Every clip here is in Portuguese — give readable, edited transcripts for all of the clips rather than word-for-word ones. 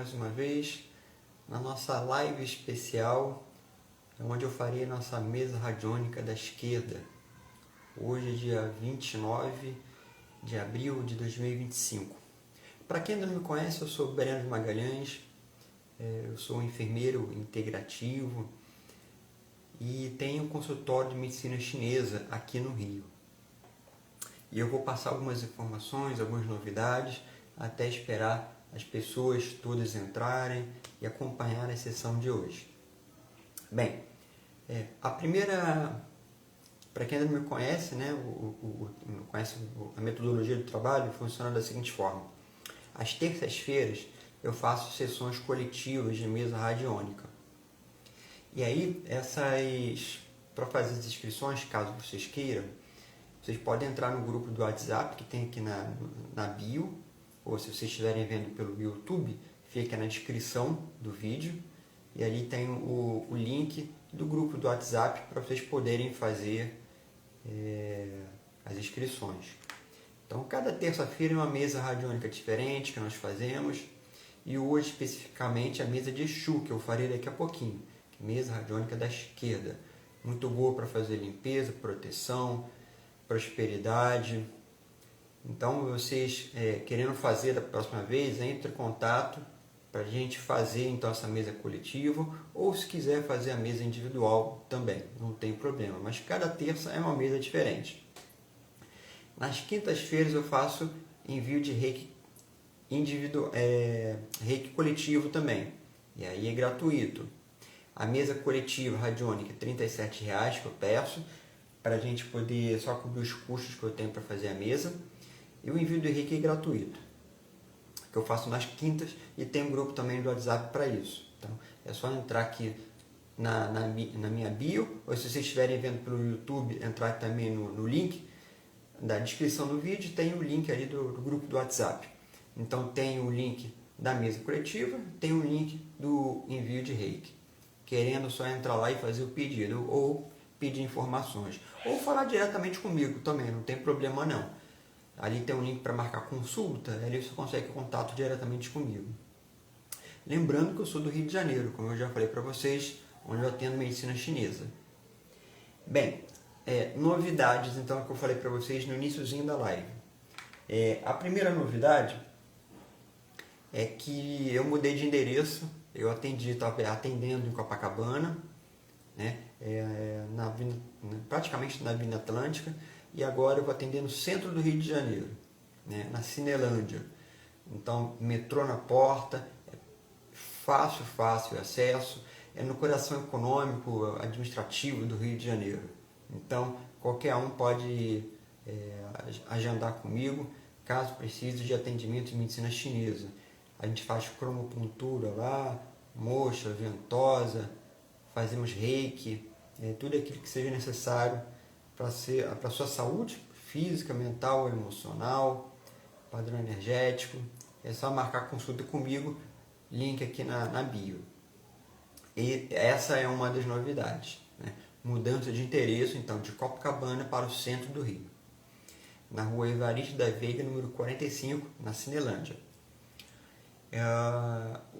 mais uma vez na nossa live especial, onde eu farei a nossa mesa radiônica da esquerda. Hoje é dia 29 de abril de 2025. Para quem ainda não me conhece, eu sou Breno Magalhães, eu sou um enfermeiro integrativo e tenho um consultório de medicina chinesa aqui no Rio. E eu vou passar algumas informações, algumas novidades, até esperar as pessoas todas entrarem e acompanhar a sessão de hoje. Bem, a primeira, para quem ainda não me conhece, né, conhece a metodologia do trabalho, funciona da seguinte forma. Às terças-feiras eu faço sessões coletivas de mesa radiônica. E aí, para fazer as inscrições, caso vocês queiram, vocês podem entrar no grupo do WhatsApp que tem aqui na bio, ou se vocês estiverem vendo pelo YouTube, fica na descrição do vídeo, e ali tem o link do grupo do WhatsApp para vocês poderem fazer as inscrições. Então, cada terça-feira é uma mesa radiônica diferente que nós fazemos, e hoje especificamente a mesa de Exu, que eu farei daqui a pouquinho, mesa radiônica da esquerda, muito boa para fazer limpeza, proteção, prosperidade. Então, vocês querendo fazer da próxima vez, entre em contato para a gente fazer então essa mesa coletiva, ou se quiser fazer a mesa individual também, não tem problema, mas cada terça é uma mesa diferente. Nas quintas-feiras eu faço envio de reiki reiki coletivo também, e aí é gratuito. A mesa coletiva radiônica é R$ 37,00 que eu peço, para a gente poder só cobrir os custos que eu tenho para fazer a mesa. E o envio do reiki é gratuito, que eu faço nas quintas, e tem um grupo também do WhatsApp para isso. Então é só entrar aqui na minha bio, ou se vocês estiverem vendo pelo YouTube, entrar também no link da descrição do vídeo, tem o link ali do grupo do WhatsApp. Então tem o link da mesa coletiva, tem o link do envio de reiki. Querendo, só entrar lá e fazer o pedido, ou pedir informações, ou falar diretamente comigo também, não tem problema não. Ali tem um link para marcar consulta, ali você consegue contato diretamente comigo. Lembrando que eu sou do Rio de Janeiro, como eu já falei para vocês, onde eu atendo medicina chinesa. Bem, novidades então que eu falei para vocês no iniciozinho da live. A primeira novidade é que eu mudei de endereço. Eu estava atendendo em Copacabana, né, praticamente na Avenida Atlântica, e agora eu vou atender no centro do Rio de Janeiro, né, na Cinelândia. Então, metrô na porta, fácil acesso, é no coração econômico, administrativo do Rio de Janeiro. Então, qualquer um pode agendar comigo, caso precise de atendimento de medicina chinesa. A gente faz cromopuntura lá, moxa, ventosa, fazemos reiki, tudo aquilo que seja necessário para a sua saúde física, mental, emocional, padrão energético. É só marcar consulta comigo, link aqui na bio. E essa é uma das novidades, né? Mudança de endereço, então, de Copacabana para o centro do Rio, na rua Evaristo da Veiga, número 45, na Cinelândia.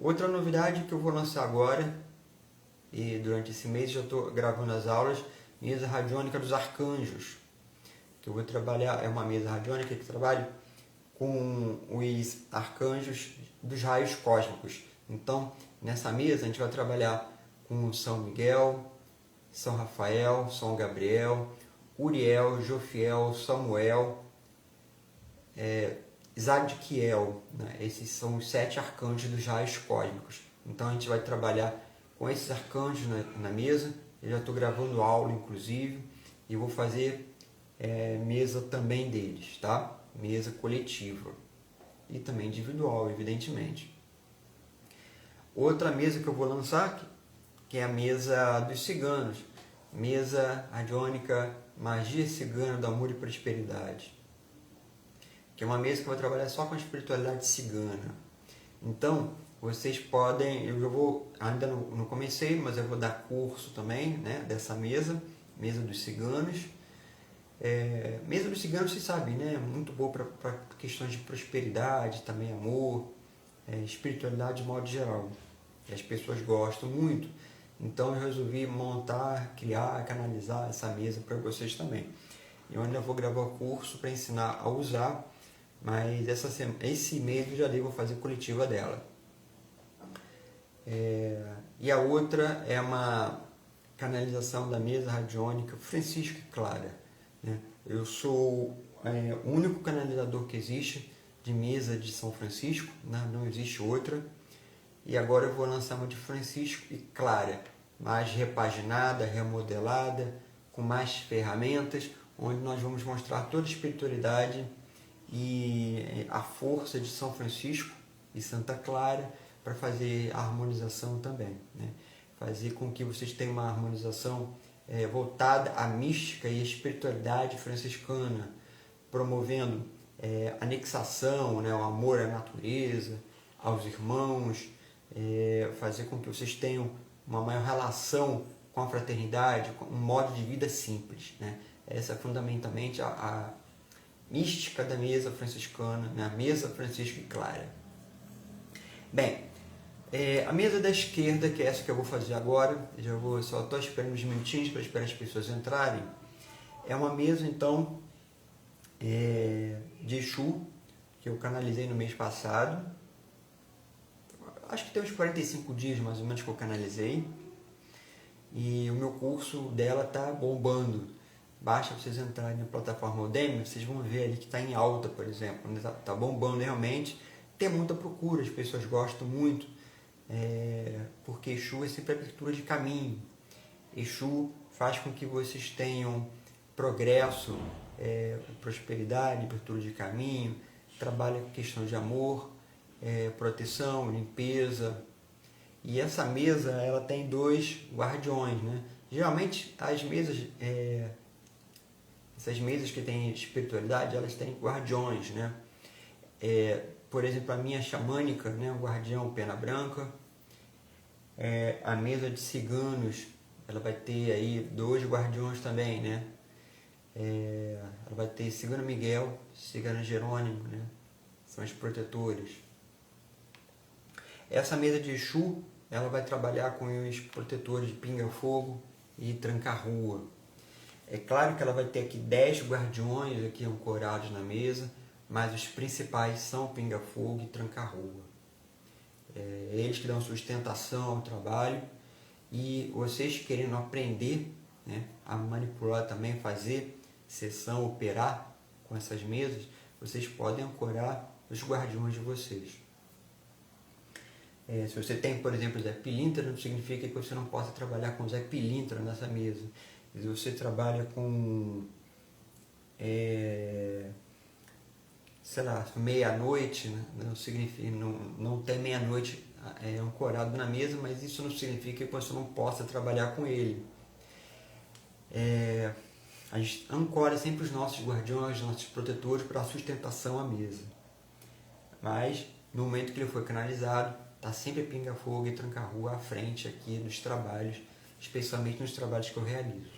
Outra novidade que eu vou lançar agora, e durante esse mês já estou gravando as aulas, mesa radiônica dos arcanjos, que eu vou trabalhar, é uma mesa radiônica que trabalha com os arcanjos dos raios cósmicos. Então, nessa mesa a gente vai trabalhar com São Miguel, São Rafael, São Gabriel, Uriel, Jofiel, Samuel, Zadkiel, né? Esses são os 7 arcanjos dos raios cósmicos. Então a gente vai trabalhar com esses arcanjos na mesa. Eu já estou gravando aula, inclusive, e vou fazer mesa também deles, tá? Mesa coletiva e também individual, evidentemente. Outra mesa que eu vou lançar, que é a mesa dos ciganos, mesa radiônica Magia Cigana do Amor e Prosperidade, que é uma mesa que vai trabalhar só com a espiritualidade cigana. Então, vocês podem, ainda não comecei, mas eu vou dar curso também, né, dessa mesa dos ciganos. Mesa dos ciganos, vocês sabem, né, muito boa para questões de prosperidade, também amor, espiritualidade de modo geral. E as pessoas gostam muito. Então eu resolvi montar, criar, canalizar essa mesa para vocês também. Eu ainda vou gravar o curso para ensinar a usar, mas esse mês eu já devo fazer coletiva dela. E a outra é uma canalização da mesa radiônica Francisco e Clara, né? Eu sou o único canalizador que existe de mesa de São Francisco, né? Não existe outra. E agora eu vou lançar uma de Francisco e Clara, mais repaginada, remodelada, com mais ferramentas, onde nós vamos mostrar toda a espiritualidade e a força de São Francisco e Santa Clara para fazer a harmonização também, né? Fazer com que vocês tenham uma harmonização voltada à mística e à espiritualidade franciscana, promovendo anexação, né? O amor à natureza, aos irmãos, fazer com que vocês tenham uma maior relação com a fraternidade, com um modo de vida simples, né? Essa é fundamentalmente a mística da mesa franciscana, né? A mesa Francisco e Clara. Bem, a mesa da esquerda, que é essa que eu vou fazer agora, só estou esperando uns minutinhos para esperar as pessoas entrarem. É uma mesa, então, de Exu, que eu canalizei no mês passado. Acho que tem uns 45 dias, mais ou menos, que eu canalizei. E o meu curso dela está bombando. Basta vocês entrarem na plataforma Udemy, vocês vão ver ali que está em alta, por exemplo. Está bombando realmente. Tem muita procura, as pessoas gostam muito. Porque Exu é sempre abertura de caminho. Exu faz com que vocês tenham progresso, prosperidade, abertura de caminho, trabalha com questão de amor, proteção, limpeza. E essa mesa ela tem 2 guardiões, né? Geralmente as mesas, essas mesas que têm espiritualidade, elas têm guardiões, né? Por exemplo, a minha xamânica, né? O guardião Pena Branca. A mesa de ciganos, ela vai ter aí 2 guardiões também, né? Ela vai ter Cigano Miguel, Cigano Jerônimo, né? São os protetores. Essa mesa de Exu, ela vai trabalhar com os protetores de pinga-fogo e tranca-rua. É claro que ela vai ter aqui 10 guardiões aqui ancorados na mesa, mas os principais são pinga-fogo e tranca-rua. Eles que dão sustentação ao trabalho, e vocês querendo aprender, né, a manipular também, fazer sessão, operar com essas mesas, vocês podem ancorar os guardiões de vocês. Se você tem, por exemplo, Zé Pilintra, não significa que você não possa trabalhar com Zé Pilintra nessa mesa. Se você trabalha com, sei lá, meia-noite, né? Não significa, não tem meia-noite ancorado na mesa, mas isso não significa que você não possa trabalhar com ele. A gente ancora sempre os nossos guardiões, os nossos protetores para a sustentação à mesa. Mas, no momento que ele foi canalizado, está sempre pinga-fogo e tranca-rua à frente aqui dos trabalhos, especialmente nos trabalhos que eu realizo.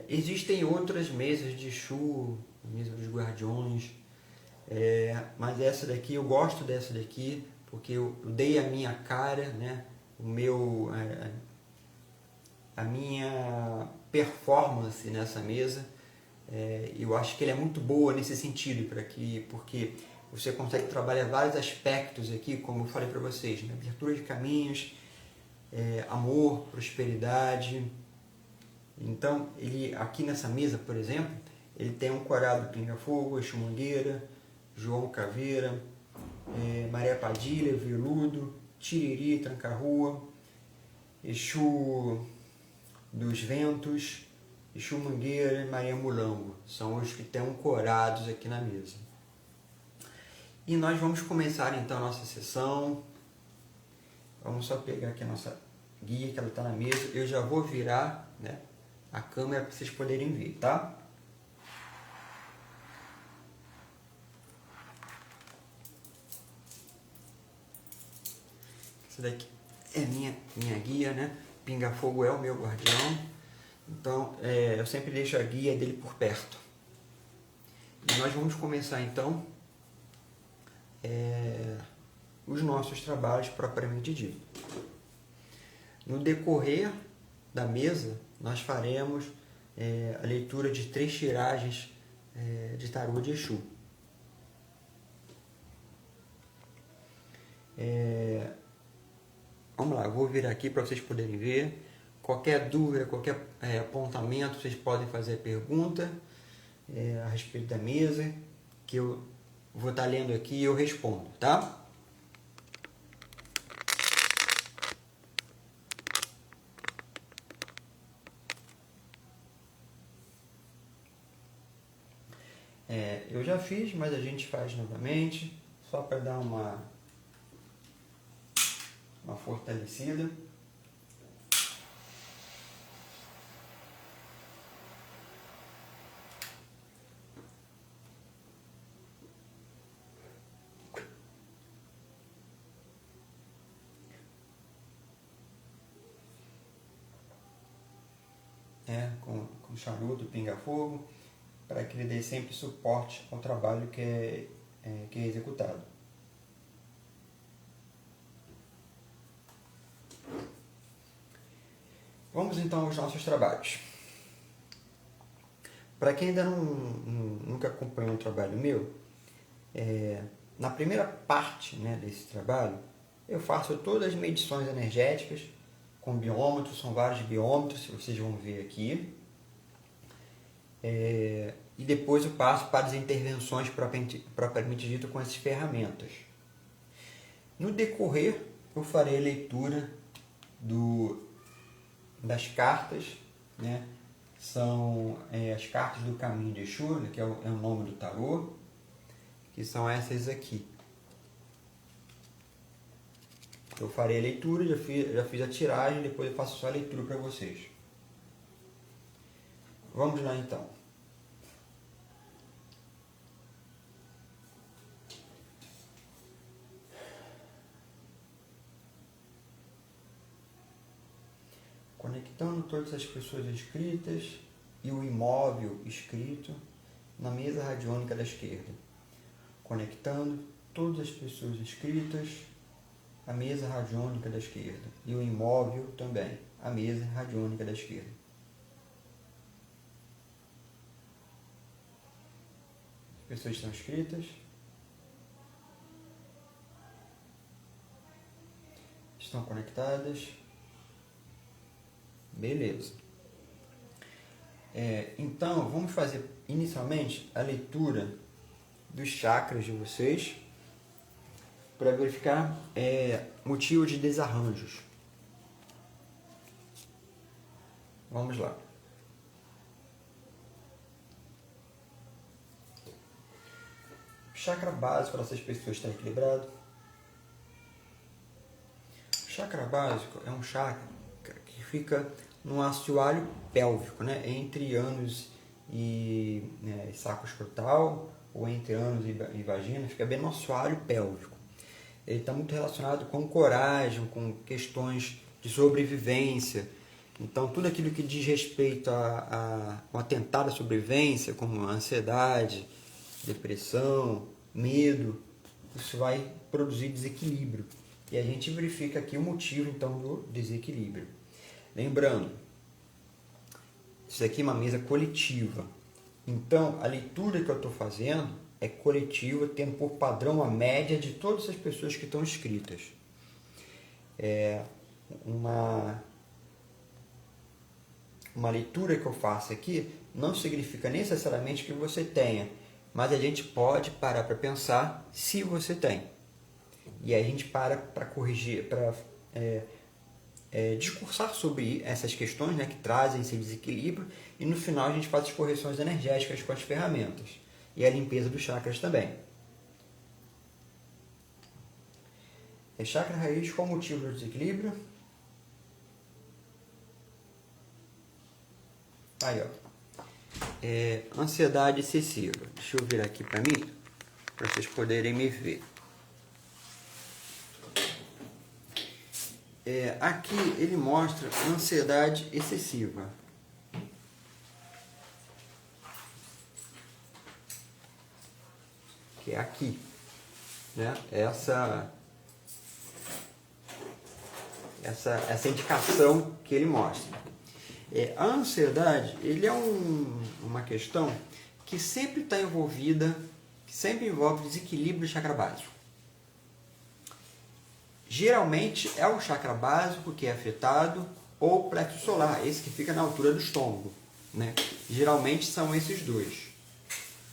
Existem outras mesas de Exu, mesa dos guardiões, mas essa daqui, eu gosto dessa daqui, porque eu dei a minha cara, né? A minha performance nessa mesa. Eu acho que ela é muito boa nesse sentido, porque você consegue trabalhar vários aspectos aqui, como eu falei para vocês, né? Abertura de caminhos, amor, prosperidade. Então, aqui nessa mesa, por exemplo, ele tem um corado pinga-fogo, Exu Mangueira, João Caveira, Maria Padilha, Veludo, Tiriri, Tranca-Rua, Exu dos Ventos, Exu Mangueira e Maria Mulambo. São os que estão ancorados aqui na mesa. E nós vamos começar então a nossa sessão. Vamos só pegar aqui a nossa guia, que ela está na mesa. Eu já vou virar, né, a câmera para vocês poderem ver, tá? Essa daqui é minha guia, né? Pinga-fogo é o meu guardião. Então, eu sempre deixo a guia dele por perto. E nós vamos começar então os nossos trabalhos propriamente dito. No decorrer da mesa, nós faremos a leitura de 3 tiragens de tarô de Exu. Vamos lá, eu vou virar aqui para vocês poderem ver. Qualquer dúvida, qualquer apontamento, vocês podem fazer pergunta a respeito da mesa, que eu vou estar lendo aqui e eu respondo, tá? Eu já fiz, mas a gente faz novamente, só para dar uma fortalecida. Com charuto, pinga-fogo, para que ele dê sempre suporte ao trabalho que é executado. Vamos então aos nossos trabalhos. Para quem ainda nunca acompanhou um trabalho meu, na primeira parte, né, desse trabalho, eu faço todas as medições energéticas com biômetros, são vários biômetros, se vocês vão ver aqui. E depois eu passo para as intervenções propriamente dito com essas ferramentas. No decorrer, eu farei a leitura das cartas, né? São as cartas do caminho de Exu, que é o nome do tarô, que são essas aqui. Eu farei a leitura, já fiz a tiragem, depois eu faço só a leitura para vocês. Vamos lá então. Conectando todas as pessoas escritas e o imóvel escrito na mesa radiônica da esquerda. Conectando todas as pessoas escritas à mesa radiônica da esquerda e o imóvel também, à mesa radiônica da esquerda. As pessoas estão escritas. Estão conectadas. Beleza. Então, vamos fazer inicialmente a leitura dos chakras de vocês para verificar motivo de desarranjos. Vamos lá. O chakra básico dessas pessoas está equilibrado. O chakra básico é um chakra que fica no assoalho pélvico, né? Entre ânus e saco escrotal, ou entre ânus e vagina, fica bem no assoalho pélvico. Ele está muito relacionado com coragem, com questões de sobrevivência. Então, tudo aquilo que diz respeito a uma tentada sobrevivência, como ansiedade, depressão, medo, isso vai produzir desequilíbrio. E a gente verifica aqui o motivo, então, do desequilíbrio. Lembrando, isso aqui é uma mesa coletiva. Então, a leitura que eu estou fazendo é coletiva, tendo por padrão a média de todas as pessoas que estão inscritas. Uma leitura que eu faço aqui não significa necessariamente que você tenha, mas a gente pode parar para pensar se você tem. E aí a gente para corrigir, para discursar sobre essas questões, né, que trazem esse desequilíbrio, e no final a gente faz as correções energéticas com as ferramentas e a limpeza dos chakras também. Chakra raiz, qual o motivo do desequilíbrio? Aí, ó. Ansiedade excessiva. Deixa eu virar aqui para mim, para vocês poderem me ver. Aqui ele mostra ansiedade excessiva. Que é aqui. né, essa indicação que ele mostra. A ansiedade, ele é uma questão que sempre está envolvida, que sempre envolve desequilíbrio do chakra básico. Geralmente é o chakra básico que é afetado ou o plexo solar, esse que fica na altura do estômago, né? Geralmente são esses dois.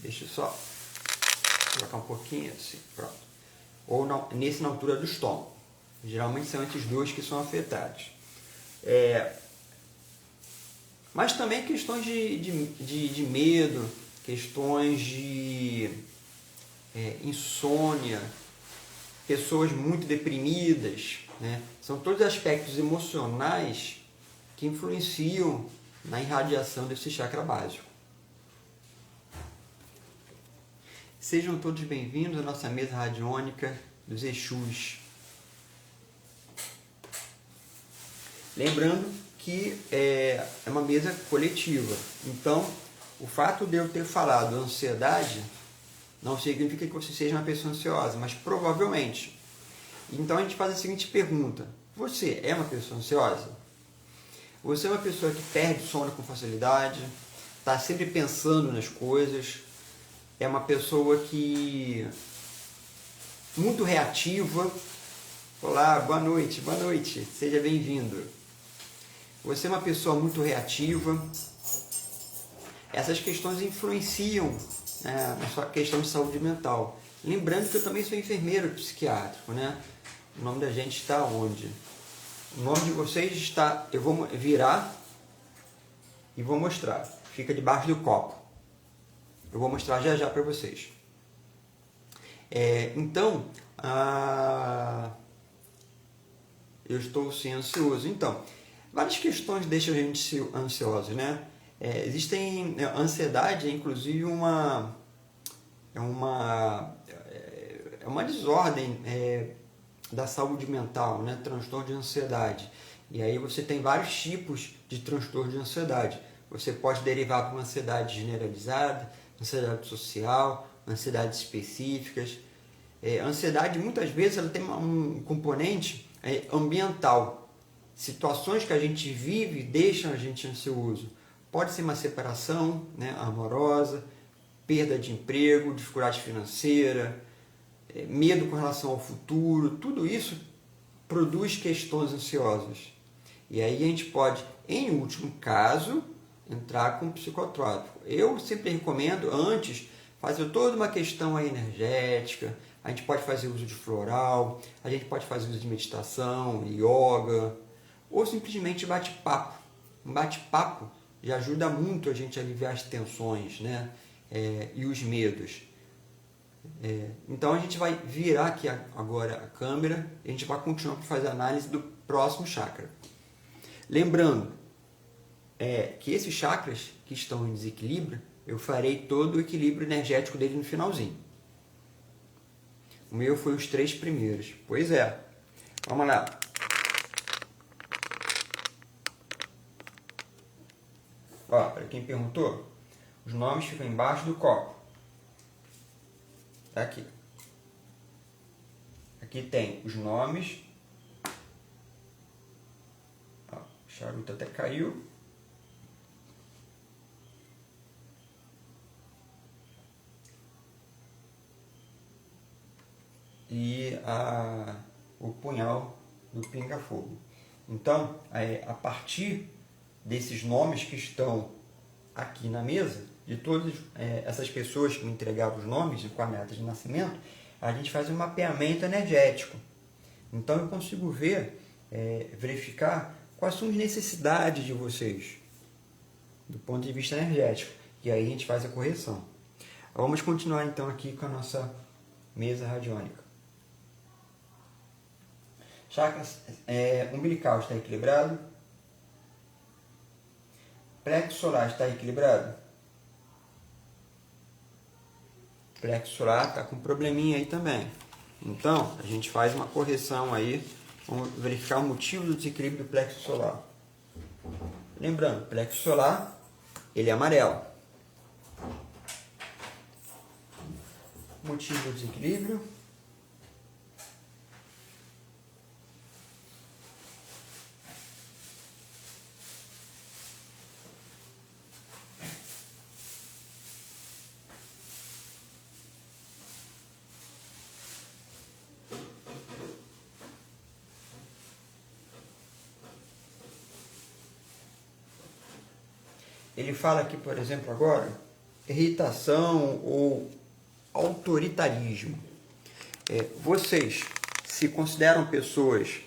Deixa eu só colocar um pouquinho assim, pronto. Ou nesse na altura do estômago. Geralmente são esses dois que são afetados. Mas também questões de medo, questões de insônia, pessoas muito deprimidas, né? São todos aspectos emocionais que influenciam na irradiação desse chakra básico. Sejam todos bem-vindos à nossa mesa radiônica dos Exus. Lembrando que é uma mesa coletiva. Então, o fato de eu ter falado ansiedade não significa que você seja uma pessoa ansiosa, mas provavelmente. Então, a gente faz a seguinte pergunta: você é uma pessoa ansiosa? Você é uma pessoa que perde sono com facilidade, está sempre pensando nas coisas, é uma pessoa que muito reativa. Olá, boa noite, seja bem-vindo. Você é uma pessoa muito reativa. Essas questões influenciam, né, na sua questão de saúde mental. Lembrando que eu também sou enfermeiro psiquiátrico, né? O nome da gente está onde? O nome de vocês está... Eu vou virar e vou mostrar. Fica debaixo do copo. Eu vou mostrar já para vocês. Então, eu estou sim ansioso. Então, várias questões deixam a gente ansioso, né? A ansiedade é inclusive uma desordem da saúde mental, né? Transtorno de ansiedade. E aí você tem vários tipos de transtorno de ansiedade. Você pode derivar para uma ansiedade generalizada, ansiedade social, ansiedades específicas. Ansiedade muitas vezes ela tem um componente ambiental. Situações que a gente vive deixam a gente ansioso. Pode ser uma separação, né, amorosa, perda de emprego, dificuldade financeira, medo com relação ao futuro. Tudo isso produz questões ansiosas. E aí a gente pode, em último caso, entrar com psicotrópico. Eu sempre recomendo, antes, fazer toda uma questão energética. A gente pode fazer uso de floral, a gente pode fazer uso de meditação, yoga, ou simplesmente bate-papo. Um bate-papo já ajuda muito a gente a aliviar as tensões, né? E os medos. Então a gente vai virar aqui agora a câmera e a gente vai continuar para fazer a análise do próximo chakra. Lembrando que esses chakras que estão em desequilíbrio, eu farei todo o equilíbrio energético dele no finalzinho. O meu foi os 3 primeiros. Pois é. Vamos lá. Ó, para quem perguntou, os nomes ficam embaixo do copo. Tá aqui. Aqui tem os nomes. Ó, o charuto até caiu. E o punhal do pinga-fogo. Então, a partir desses nomes que estão aqui na mesa, de todas essas pessoas que me entregaram os nomes com a data de nascimento, a gente faz um mapeamento energético. Então eu consigo verificar quais são as necessidades de vocês, do ponto de vista energético. E aí a gente faz a correção. Vamos continuar então aqui com a nossa mesa radiônica. Chakra umbilical está equilibrado. Plexo solar está equilibrado. Plexo solar está com um probleminha aí também. Então, a gente faz uma correção aí. Vamos verificar o motivo do desequilíbrio do plexo solar. Lembrando, plexo solar, ele é amarelo. Motivo do desequilíbrio. ele fala aqui, por exemplo, agora, irritação ou autoritarismo. Vocês se consideram pessoas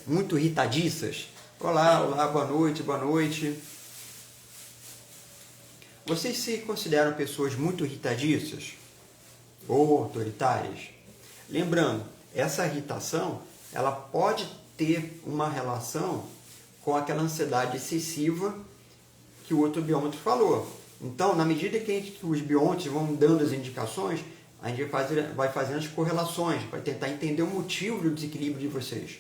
muito irritadiças? Olá, olá, boa noite, boa noite. Vocês se consideram pessoas muito irritadiças ou autoritárias? Lembrando, essa irritação, ela pode ter uma relação com aquela ansiedade excessiva que o outro biômetro falou. Então, na medida que os biômetros vão dando as indicações, a gente vai fazendo as correlações, vai tentar entender o motivo do desequilíbrio de vocês,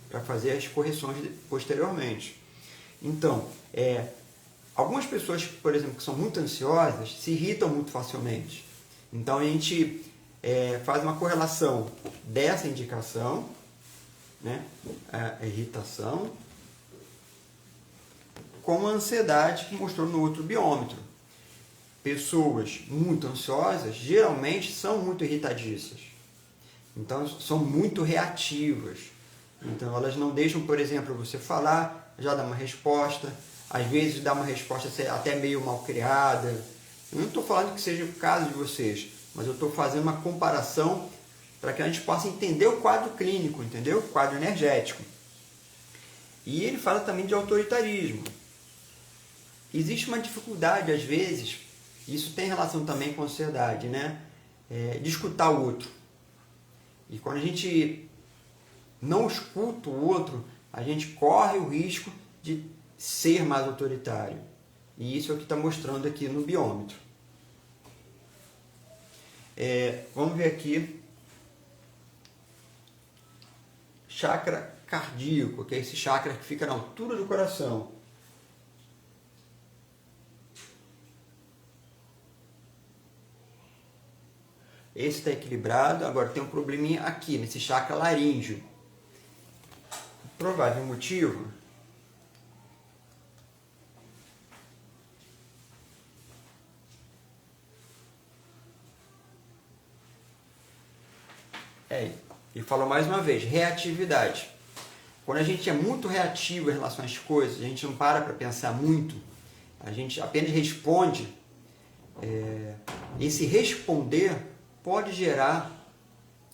para fazer as correções posteriormente. Então, algumas pessoas, por exemplo, que são muito ansiosas, se irritam muito facilmente. Então, a gente faz uma correlação dessa indicação, né, a irritação, com a ansiedade que mostrou no outro biômetro. Pessoas muito ansiosas geralmente são muito irritadiças. Então, são muito reativas. Então, elas não deixam, por exemplo, você falar, já dá uma resposta. Às vezes dá uma resposta até meio mal criada. Eu não estou falando que seja o caso de vocês, mas eu estou fazendo uma comparação para que a gente possa entender o quadro clínico, entendeu? O quadro energético. E ele fala também de autoritarismo. Existe uma dificuldade, às vezes, isso tem relação também com a ansiedade, né? De escutar o outro. E quando a gente não escuta o outro, a gente corre o risco de ser mais autoritário. E isso é o que está mostrando aqui no biômetro. Vamos ver aqui. Chakra cardíaco, que é esse chakra que fica na altura do coração. Esse está equilibrado, agora tem um probleminha aqui, nesse chakra laríngeo. Provável motivo e falou mais uma vez, reatividade. Quando a gente é muito reativo em relação às coisas, a gente não para pensar muito, a gente apenas responde, esse responder pode gerar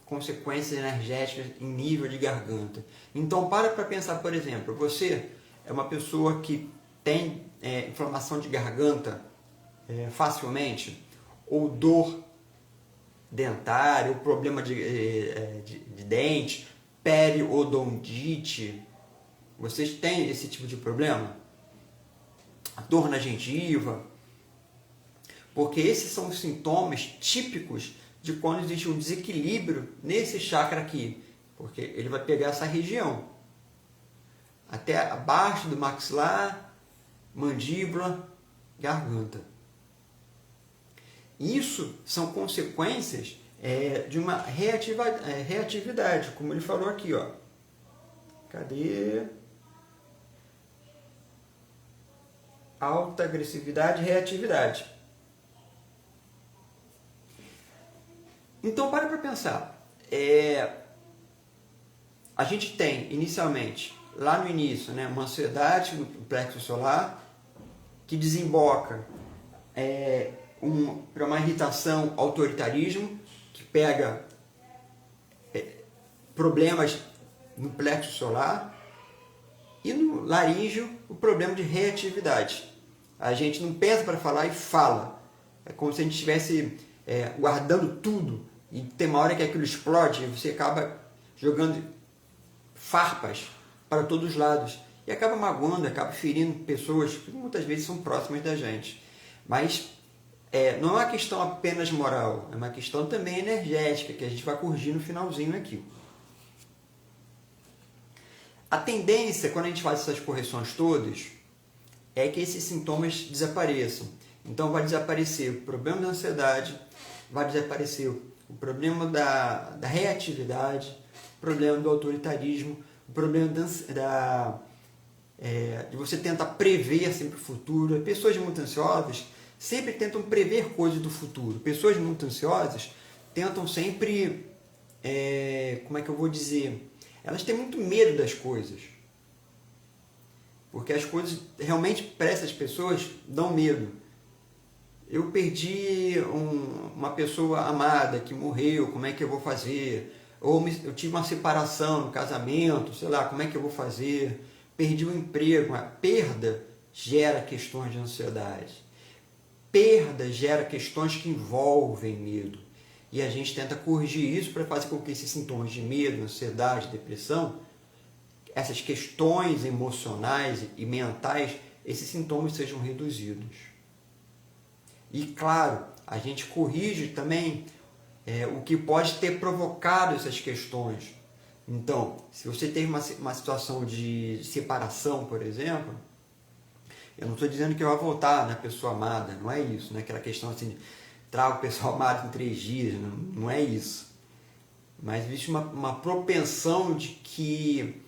consequências energéticas em nível de garganta. Então, para pensar, por exemplo, você é uma pessoa que tem inflamação de garganta facilmente, ou dor dentária, ou problema de dente, periodontite. Vocês têm esse tipo de problema? Dor na gengiva? Porque esses são os sintomas típicos de quando existe um desequilíbrio nesse chakra aqui, porque ele vai pegar essa região, até abaixo do maxilar, mandíbula, garganta. Isso são consequências de uma reatividade, como ele falou aqui, ó. Cadê? Alta agressividade e reatividade. Então, para pensar. A gente tem, inicialmente, lá no início, né, uma ansiedade no plexo solar, que desemboca para uma irritação, autoritarismo, que pega problemas no plexo solar, e no laríngeo, o problema de reatividade. A gente não pensa para falar e fala. É como se a gente estivesse guardando tudo, e tem uma hora que aquilo explode e você acaba jogando farpas para todos os lados. E acaba magoando, acaba ferindo pessoas que muitas vezes são próximas da gente. Mas não é uma questão apenas moral, é uma questão também energética, que a gente vai corrigir no finalzinho aqui. A tendência, quando a gente faz essas correções todas, é que esses sintomas desapareçam. Então vai desaparecer o problema da ansiedade, vai desaparecer o problema da reatividade, o problema do autoritarismo, o problema de você tentar prever sempre o futuro. Pessoas muito ansiosas sempre tentam prever coisas do futuro. Pessoas muito ansiosas tentam sempre, como é que eu vou dizer? Elas têm muito medo das coisas. porque as coisas realmente para essas pessoas dão medo. Eu perdi uma pessoa amada que morreu, como é que eu vou fazer? Ou eu tive uma separação no casamento, sei lá, como é que eu vou fazer? Perdi o emprego. A perda gera questões de ansiedade. Perda gera questões que envolvem medo. E a gente tenta corrigir isso para fazer com que esses sintomas de medo, ansiedade, depressão, essas questões emocionais e mentais, esses sintomas sejam reduzidos. E claro, a gente corrige também o que pode ter provocado essas questões. Então, se você teve uma situação de separação, por exemplo, eu não estou dizendo que vai voltar na pessoa amada, não é isso, não é aquela questão assim, de traga o pessoal amado em 3 dias, não é isso. Mas existe uma propensão de que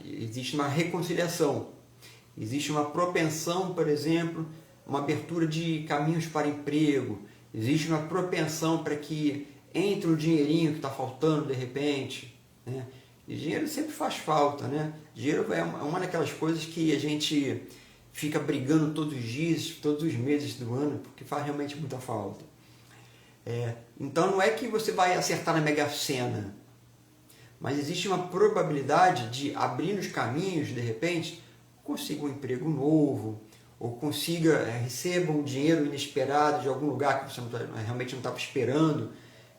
existe uma reconciliação, existe uma propensão, por exemplo, uma abertura de caminhos para emprego, existe uma propensão para que entre o dinheirinho que está faltando de repente, né? E dinheiro sempre faz falta, né? Dinheiro é uma daquelas coisas que a gente fica brigando todos os dias, todos os meses do ano, porque faz realmente muita falta. Então não é que você vai acertar na Mega Sena, mas existe uma probabilidade de abrir os caminhos, de repente, consiga um emprego novo, ou receba um dinheiro inesperado de algum lugar que você realmente não estava esperando,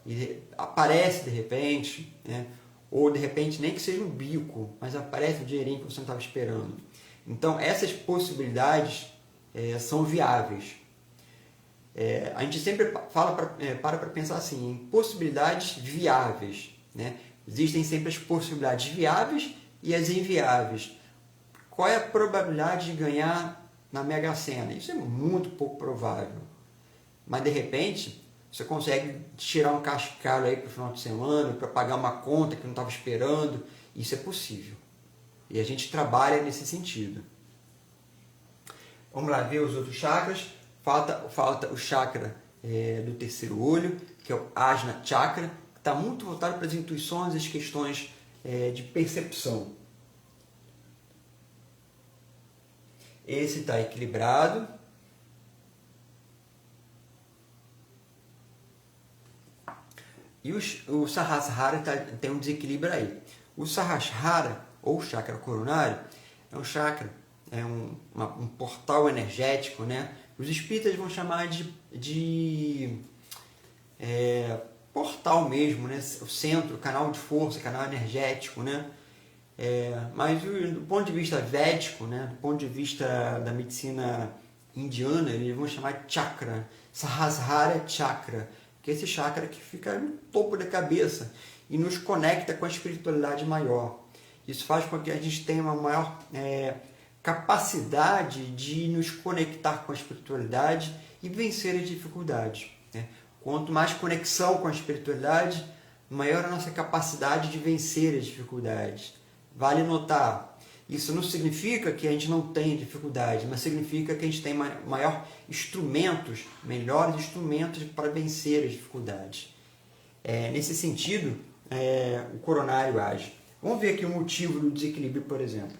e aparece de repente, né? Ou de repente nem que seja um bico, mas aparece um dinheirinho que você não estava esperando. Então essas possibilidades são viáveis. A gente sempre para pensar assim, em possibilidades viáveis, né? Existem sempre as possibilidades viáveis e as inviáveis. Qual é a probabilidade de ganhar na Mega Sena? Isso é muito pouco provável. Mas de repente você consegue tirar um cascalho aí para o final de semana, para pagar uma conta que não estava esperando. Isso é possível. E a gente trabalha nesse sentido. Vamos lá ver os outros chakras. Falta o chakra do terceiro olho, que é o Ajna Chakra, que está muito voltado para as intuições e as questões de percepção. Esse está equilibrado. E o Sahasrara tem um desequilíbrio aí. O Sahasrara, ou chakra coronário, é um chakra, um portal energético, né? Os espíritas vão chamar de portal mesmo, né? O centro, canal de força, canal energético, né? Mas do ponto de vista védico, né? Do ponto de vista da medicina indiana, eles vão chamar de chakra. Sahasrara chakra, que é esse chakra que fica no topo da cabeça e nos conecta com a espiritualidade maior. Isso faz com que a gente tenha uma maior capacidade de nos conectar com a espiritualidade e vencer as dificuldades, né? Quanto mais conexão com a espiritualidade, maior a nossa capacidade de vencer as dificuldades. Vale notar, isso não significa que a gente não tenha dificuldade, mas significa que a gente tem melhores instrumentos para vencer as dificuldades. Nesse sentido, o coronário age. Vamos ver aqui o motivo do desequilíbrio, por exemplo.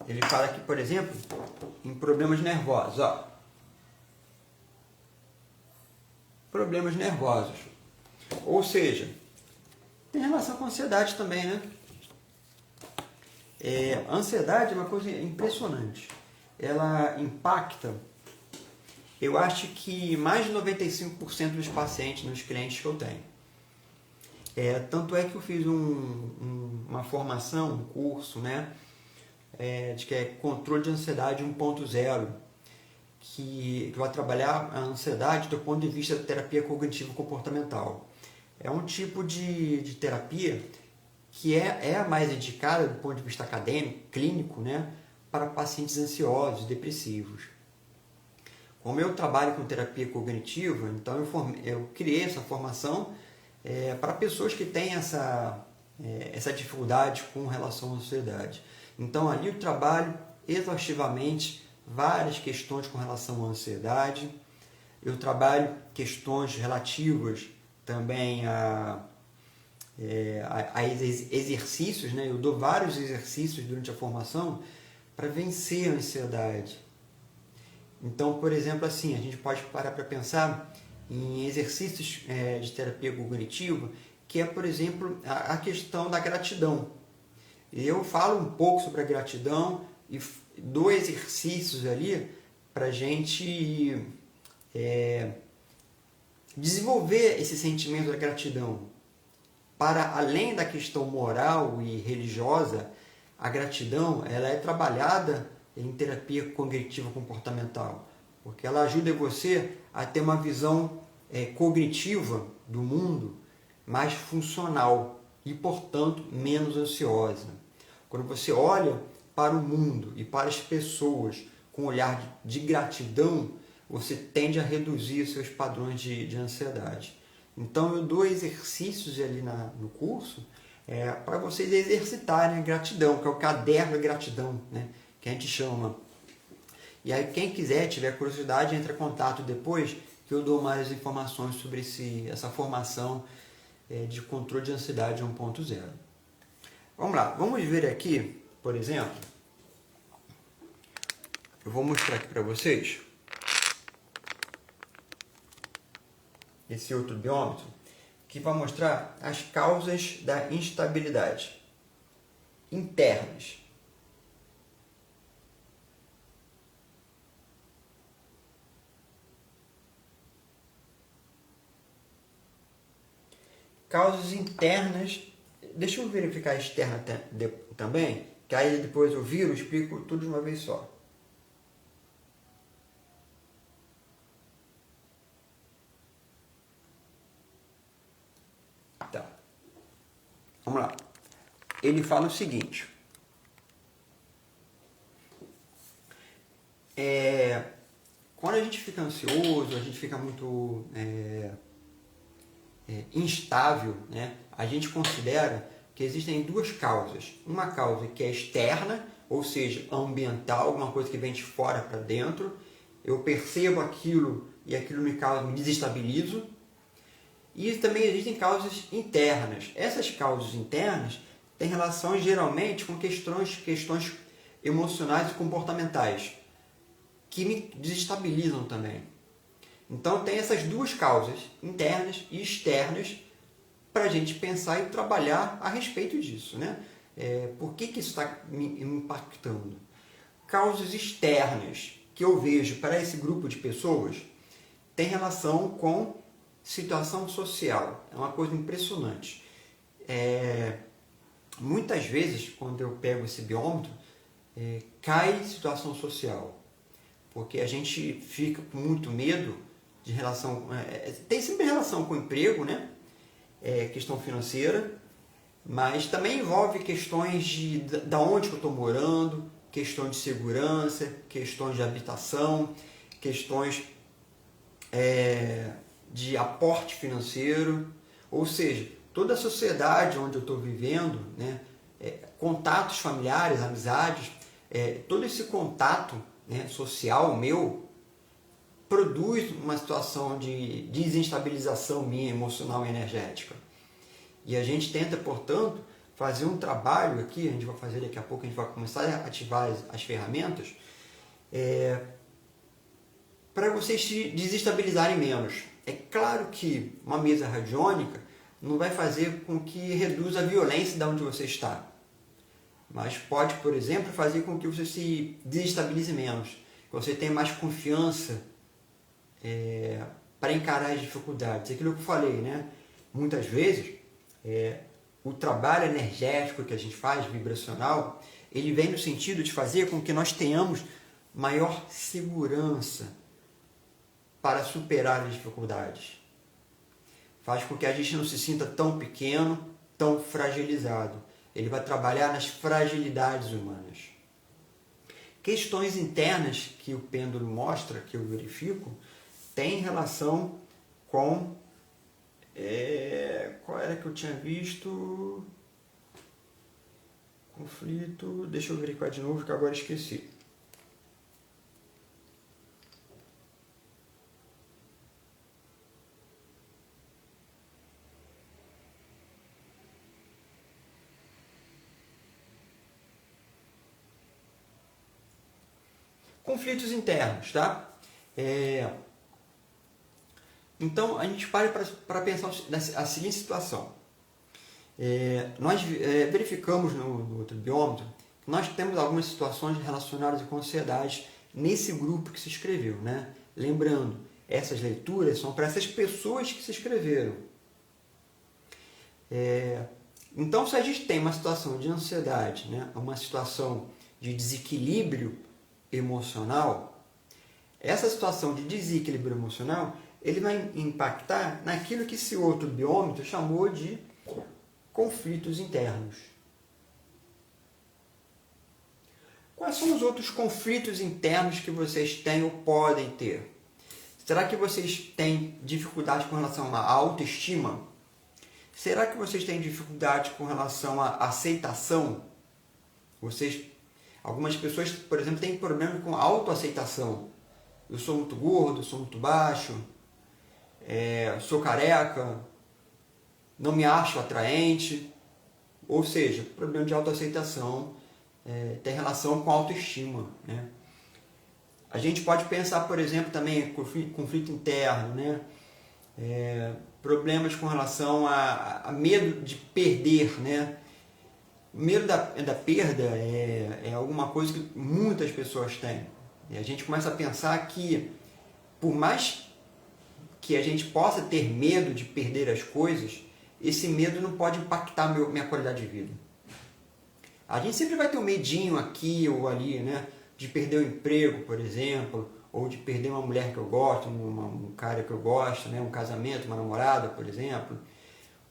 Ele fala aqui, por exemplo, em problemas nervosos. Ó. Problemas nervosos. Ou seja, tem relação com a ansiedade também, né? A ansiedade é uma coisa impressionante. Ela impacta, eu acho que mais de 95% dos pacientes, dos clientes que eu tenho. Tanto é que eu fiz uma formação, um curso, né? De que é controle de ansiedade 1.0, que vai trabalhar a ansiedade do ponto de vista da terapia cognitivo-comportamental. É um tipo de terapia que é a mais indicada do ponto de vista acadêmico, clínico, né, para pacientes ansiosos, depressivos. Como eu trabalho com terapia cognitiva, então eu criei essa formação para pessoas que têm essa dificuldade com relação à ansiedade. Então ali eu trabalho exaustivamente várias questões com relação à ansiedade. eu trabalho questões relativas também a exercícios, né? Eu dou vários exercícios durante a formação para vencer a ansiedade. Então, por exemplo, assim, a gente pode parar para pensar em exercícios de terapia cognitiva, que é, por exemplo, a questão da gratidão. Eu falo um pouco sobre a gratidão e dou exercícios ali para a gente desenvolver esse sentimento da gratidão. Para além da questão moral e religiosa, a gratidão ela é trabalhada em terapia cognitiva comportamental, porque ela ajuda você a ter uma visão cognitiva do mundo mais funcional e, portanto, menos ansiosa. Quando você olha para o mundo e para as pessoas com um olhar de gratidão, você tende a reduzir seus padrões de ansiedade. Então eu dou exercícios ali no curso para vocês exercitarem a gratidão, que é o caderno da gratidão, né, que a gente chama. E aí quem quiser, tiver curiosidade, entre em contato depois, que eu dou mais informações sobre essa formação de controle de ansiedade 1.0. Vamos lá, vamos ver aqui, por exemplo, eu vou mostrar aqui para vocês esse outro biômetro, que vai mostrar as causas da instabilidade internas. Causas internas, deixa eu verificar a externa também, que aí depois eu viro e explico tudo de uma vez só. Tá. Vamos lá. Ele fala o seguinte. Quando a gente fica ansioso, a gente fica muito instável, né? A gente considera que existem duas causas. Uma causa que é externa, ou seja, ambiental, alguma coisa que vem de fora para dentro. Eu percebo aquilo e aquilo me desestabilizo. E também existem causas internas. Essas causas internas têm relação geralmente com questões emocionais e comportamentais, que me desestabilizam também. Então tem essas duas causas, internas e externas, para a gente pensar e trabalhar a respeito disso, né? Por que isso está me impactando? Causas externas que eu vejo para esse grupo de pessoas tem relação com situação social. É uma coisa impressionante. Muitas vezes, quando eu pego esse biômetro, cai situação social, porque a gente fica com muito medo de relação... tem sempre relação com o emprego, né? Questão financeira, mas também envolve questões de onde que eu estou morando, questões de segurança, questões de habitação, questões de aporte financeiro, ou seja, toda a sociedade onde eu estou vivendo, né, contatos familiares, amizades, todo esse contato, né, social meu produz uma situação de desestabilização minha emocional e energética. E a gente tenta, portanto, fazer um trabalho aqui, a gente vai fazer daqui a pouco, a gente vai começar a ativar as ferramentas para vocês se desestabilizarem menos. É claro que uma mesa radiônica não vai fazer com que reduza a violência de onde você está, mas pode, por exemplo, fazer com que você se desestabilize menos, que você tenha mais confiança para encarar as dificuldades. Aquilo que eu falei, né? Muitas vezes o trabalho energético que a gente faz, vibracional, ele vem no sentido de fazer com que nós tenhamos maior segurança para superar as dificuldades. Faz com que a gente não se sinta tão pequeno, tão fragilizado. Ele vai trabalhar nas fragilidades humanas. Questões internas que o pêndulo mostra, que eu verifico, tem relação com... qual era que eu tinha visto? Conflito... Deixa eu verificar de novo que agora esqueci. Conflitos internos, tá? Então, a gente para pensar a seguinte situação. Nós verificamos no outro biômetro que nós temos algumas situações relacionadas com ansiedade nesse grupo que se inscreveu, né? Lembrando, essas leituras são para essas pessoas que se inscreveram. Então, se a gente tem uma situação de ansiedade, né? Uma situação de desequilíbrio emocional, essa situação de desequilíbrio emocional, ele vai impactar naquilo que esse outro biômetro chamou de conflitos internos. Quais são os outros conflitos internos que vocês têm ou podem ter? Será que vocês têm dificuldade com relação à autoestima? Será que vocês têm dificuldade com relação à aceitação? Algumas pessoas, por exemplo, têm problema com autoaceitação. Eu sou muito gordo, sou muito baixo, sou careca, não me acho atraente. Ou seja, problema de autoaceitação tem relação com autoestima, né? A gente pode pensar, por exemplo, também conflito interno, né? Problemas com relação a medo de perder, né? O medo da perda é alguma coisa que muitas pessoas têm. E a gente começa a pensar que, por mais que a gente possa ter medo de perder as coisas, esse medo não pode impactar minha qualidade de vida. A gente sempre vai ter um medinho aqui ou ali, né? De perder o emprego, por exemplo, ou de perder uma mulher que eu gosto, um cara que eu gosto, né? Um casamento, uma namorada, por exemplo.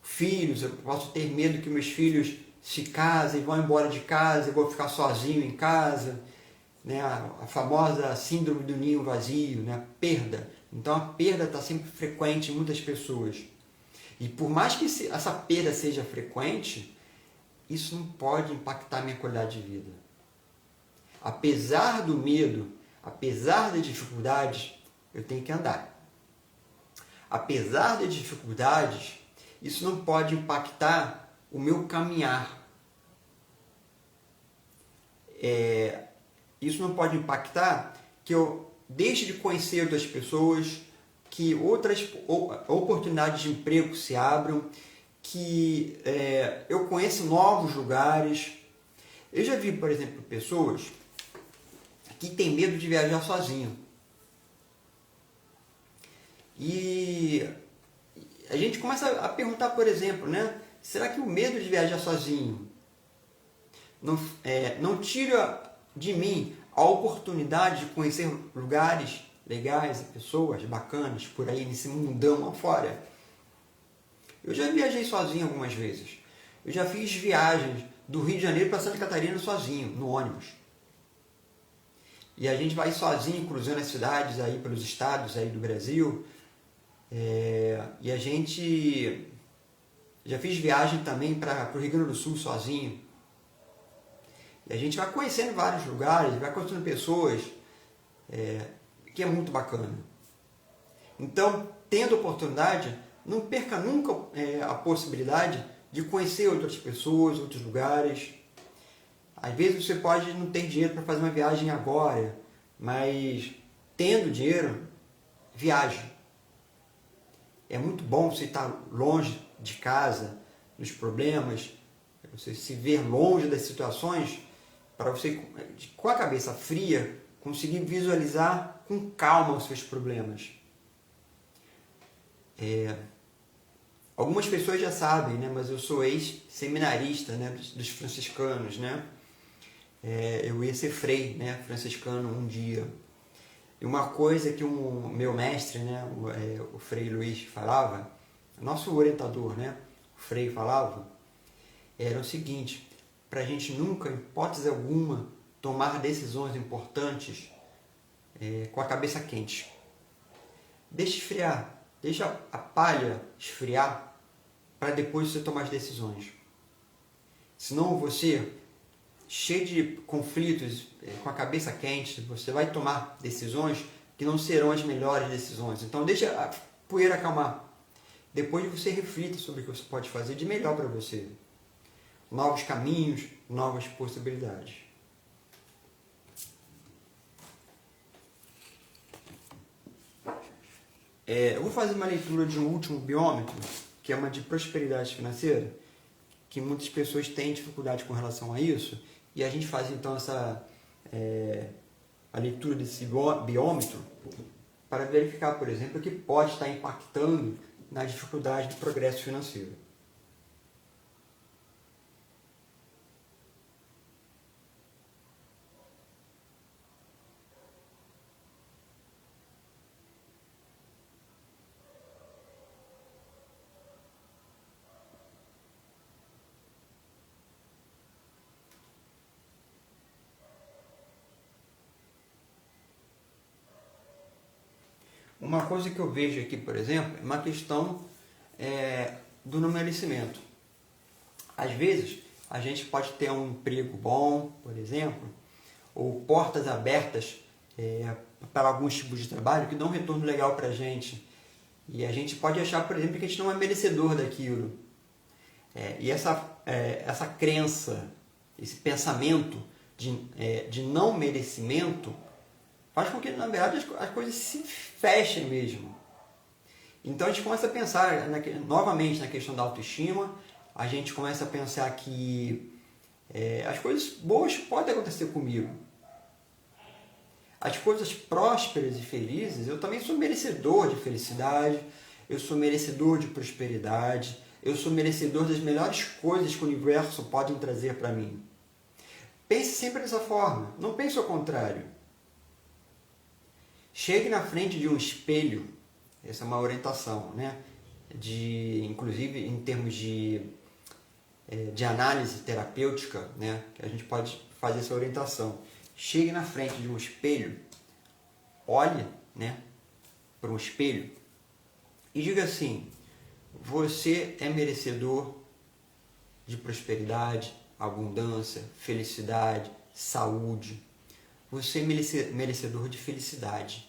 Filhos, eu posso ter medo que meus filhos se casem, vão embora de casa, eu vou ficar sozinho em casa, né? A famosa síndrome do ninho vazio, né? Perda. Então a perda está sempre frequente em muitas pessoas. E por mais que essa perda seja frequente, isso não pode impactar minha qualidade de vida. Apesar do medo, apesar das dificuldades, eu tenho que andar. Apesar das dificuldades, isso não pode impactar o meu caminhar. Isso não pode impactar que eu deixe de conhecer outras pessoas, que outras oportunidades de emprego se abram, que eu conheça novos lugares. Eu já vi, por exemplo, pessoas que têm medo de viajar sozinho. E a gente começa a perguntar, por exemplo, né? Será que o medo de viajar sozinho não tira de mim a oportunidade de conhecer lugares legais, pessoas bacanas por aí nesse mundão afora? Eu já viajei sozinho algumas vezes. Eu já fiz viagens do Rio de Janeiro para Santa Catarina sozinho, no ônibus. E a gente vai sozinho cruzando as cidades aí pelos estados aí do Brasil. E a gente já fiz viagem também para o Rio Grande do Sul sozinho. E a gente vai conhecendo vários lugares, vai conhecendo pessoas, que é muito bacana. Então, tendo oportunidade, não perca nunca a possibilidade de conhecer outras pessoas, outros lugares. Às vezes você pode não ter dinheiro para fazer uma viagem agora, mas tendo dinheiro, viaje. É muito bom você estar longe de casa, dos problemas, você se ver longe das situações, para você, com a cabeça fria, conseguir visualizar com calma os seus problemas. Algumas pessoas já sabem, né? Mas eu sou ex-seminarista, né? dos franciscanos, né? Eu ia ser frei, né? franciscano um dia. E uma coisa que o meu mestre, né? o Frei Luiz falava, nosso orientador, né? o Frei falava, era o seguinte: para a gente nunca, em hipótese alguma, tomar decisões importantes com a cabeça quente. Deixa esfriar, deixa a palha esfriar para depois você tomar as decisões. Senão você, cheio de conflitos, com a cabeça quente, você vai tomar decisões que não serão as melhores decisões. Então deixa a poeira acalmar. Depois você reflita sobre o que você pode fazer de melhor para você. Novos caminhos, novas possibilidades. Eu vou fazer uma leitura de um último biômetro, que é uma de prosperidade financeira, que muitas pessoas têm dificuldade com relação a isso, e a gente faz então a leitura desse biômetro para verificar, por exemplo, o que pode estar impactando na dificuldade do progresso financeiro. Uma coisa que eu vejo aqui, por exemplo, é uma questão do não merecimento. Às vezes, a gente pode ter um emprego bom, por exemplo, ou portas abertas para alguns tipos de trabalho que dão um retorno legal para a gente. E a gente pode achar, por exemplo, que a gente não é merecedor daquilo. E essa crença, esse pensamento de não merecimento faz com que, na verdade, as coisas se fechem mesmo. Então a gente começa a pensar novamente na questão da autoestima, a gente começa a pensar que as coisas boas podem acontecer comigo. As coisas prósperas e felizes, eu também sou merecedor de felicidade, eu sou merecedor de prosperidade, eu sou merecedor das melhores coisas que o universo pode trazer para mim. Pense sempre dessa forma, não pense ao contrário. Chegue na frente de um espelho, essa é uma orientação, né? Inclusive em termos de análise terapêutica, né? Que a gente pode fazer essa orientação. Chegue na frente de um espelho, olhe, né, para um espelho e diga assim: você é merecedor de prosperidade, abundância, felicidade, saúde. Você é merecedor de felicidade.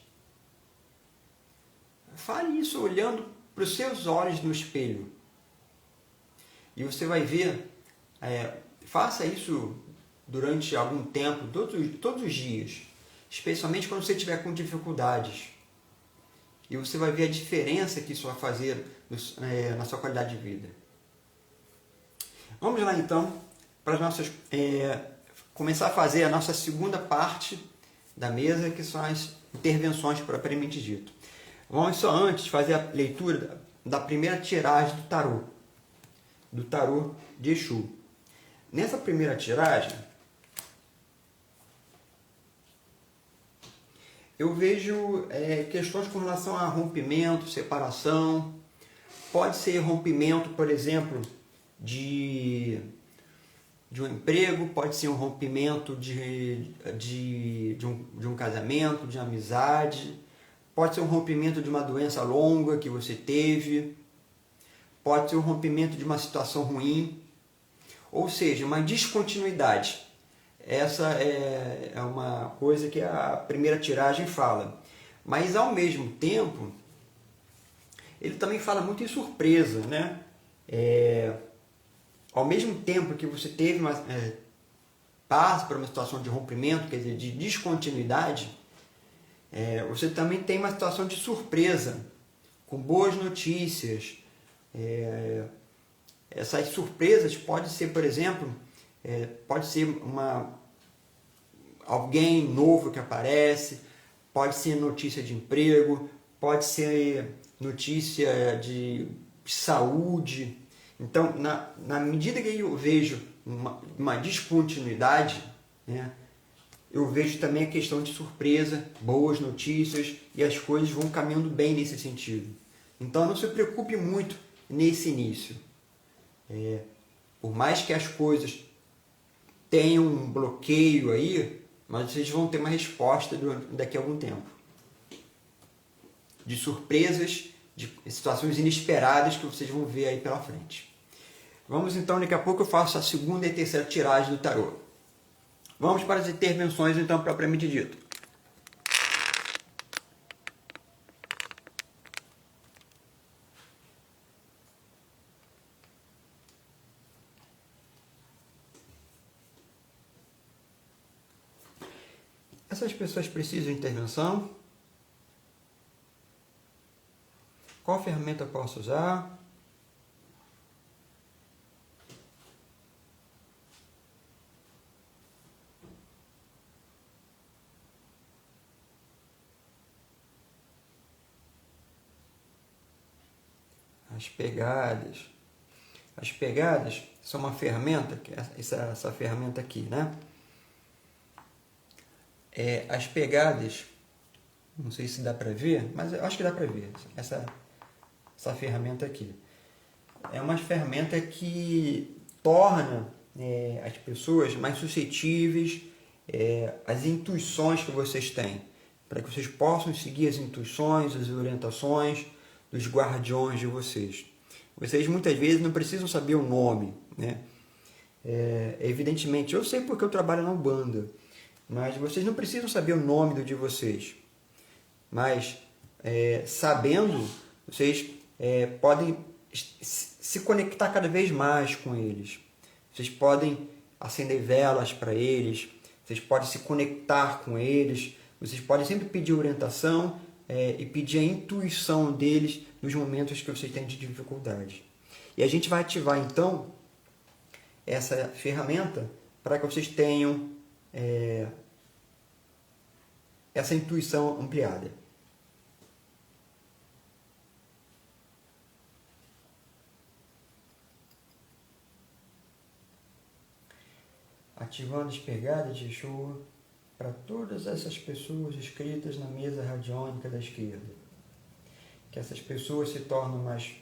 Fale isso olhando para os seus olhos no espelho. E você vai ver, faça isso durante algum tempo, todos os dias. Especialmente quando você estiver com dificuldades. E você vai ver a diferença que isso vai fazer na sua qualidade de vida. Vamos lá então, para as nossas... começar a fazer a nossa segunda parte da mesa, que são as intervenções propriamente dito. Vamos só antes fazer a leitura da primeira tiragem do tarô de Exu. Nessa primeira tiragem, eu vejo questões com relação a rompimento, separação. Pode ser rompimento, por exemplo, de um emprego, pode ser um rompimento de um casamento, de amizade, pode ser um rompimento de uma doença longa que você teve, pode ser um rompimento de uma situação ruim, ou seja, uma descontinuidade. Essa é uma coisa que a primeira tiragem fala. Mas, ao mesmo tempo, ele também fala muito em surpresa, né? Ao mesmo tempo que você teve passa por uma situação de rompimento, quer dizer, de descontinuidade, você também tem uma situação de surpresa, com boas notícias. Essas surpresas pode ser, por exemplo, pode ser alguém novo que aparece, pode ser notícia de emprego, pode ser notícia de saúde. Então, na medida que eu vejo uma descontinuidade, né, eu vejo também a questão de surpresa, boas notícias, e as coisas vão caminhando bem nesse sentido. Então, não se preocupe muito nesse início. Por mais que as coisas tenham um bloqueio aí, mas vocês vão ter uma resposta daqui a algum tempo. De surpresas, de situações inesperadas que vocês vão ver aí pela frente. Vamos então, daqui a pouco eu faço a segunda e terceira tiragem do tarô. Vamos para as intervenções então propriamente dito. Essas pessoas precisam de intervenção? Qual ferramenta eu posso usar? As pegadas. As pegadas são uma ferramenta, essa ferramenta aqui, né? As pegadas, não sei se dá para ver, mas eu acho que dá para ver essa ferramenta aqui. É uma ferramenta que torna as pessoas mais suscetíveis às intuições que vocês têm, para que vocês possam seguir as intuições, as orientações dos guardiões de vocês. Vocês muitas vezes não precisam saber o nome, né? Evidentemente, eu sei porque eu trabalho na Umbanda, mas vocês não precisam saber o nome do de vocês. Mas, sabendo, vocês podem se conectar cada vez mais com eles. Vocês podem acender velas para eles, vocês podem se conectar com eles, vocês podem sempre pedir orientação e pedir a intuição deles nos momentos que vocês têm de dificuldade. E a gente vai ativar, então, essa ferramenta para que vocês tenham essa intuição ampliada. Ativando as pegadas de Exu para todas essas pessoas inscritas na mesa radiônica da esquerda. Que essas pessoas se tornem mais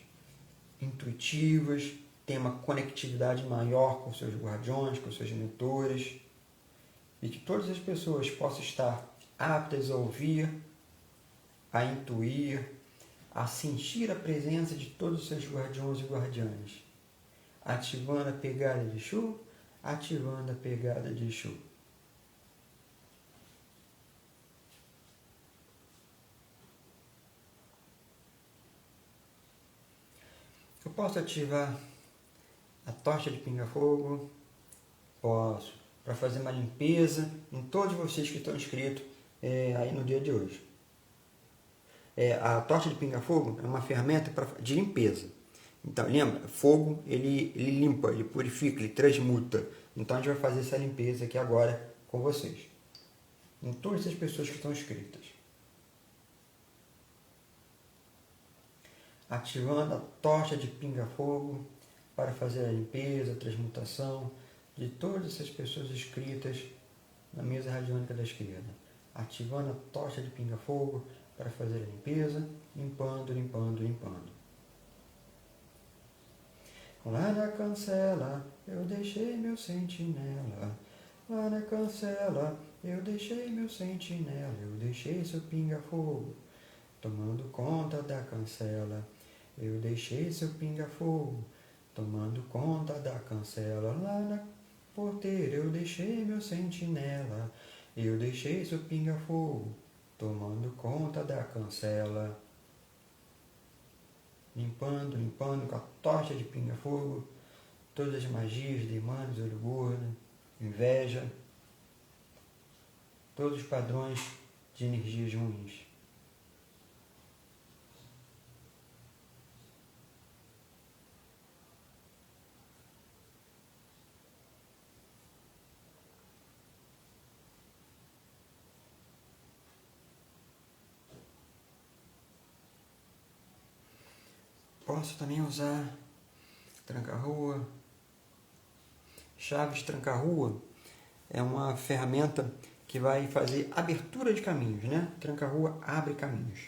intuitivas, tenham uma conectividade maior com seus guardiões, com seus mentores, e que todas as pessoas possam estar aptas a ouvir, a intuir, a sentir a presença de todos os seus guardiões e guardiãs. Ativando a pegada de Exu, ativando a pegada de Exu. Eu posso ativar a tocha de pinga-fogo? Posso. Para fazer uma limpeza em todos vocês que estão inscritos aí no dia de hoje. A tocha de pinga-fogo é uma ferramenta de limpeza. Então, lembra? Fogo, ele limpa, ele purifica, ele transmuta. Então, a gente vai fazer essa limpeza aqui agora com vocês. Em todas as pessoas que estão inscritas. Ativando a tocha de pinga-fogo para fazer a limpeza, a transmutação de todas essas pessoas inscritas na mesa radiônica da esquerda. Ativando a tocha de pinga-fogo para fazer a limpeza, limpando, limpando, limpando. Lá na cancela eu deixei meu sentinela. Lá na cancela eu deixei meu sentinela. Eu deixei seu pinga-fogo tomando conta da cancela. Eu deixei seu pinga-fogo tomando conta da cancela. Lá na porteira eu deixei meu sentinela. Eu deixei seu pinga-fogo tomando conta da cancela. Limpando, limpando com a tocha de pinga-fogo todas as magias, demônios, olho gordo, inveja, todos os padrões de energias ruins. Posso também usar tranca-rua. Chaves tranca-rua é uma ferramenta que vai fazer abertura de caminhos, né? Tranca-rua abre caminhos.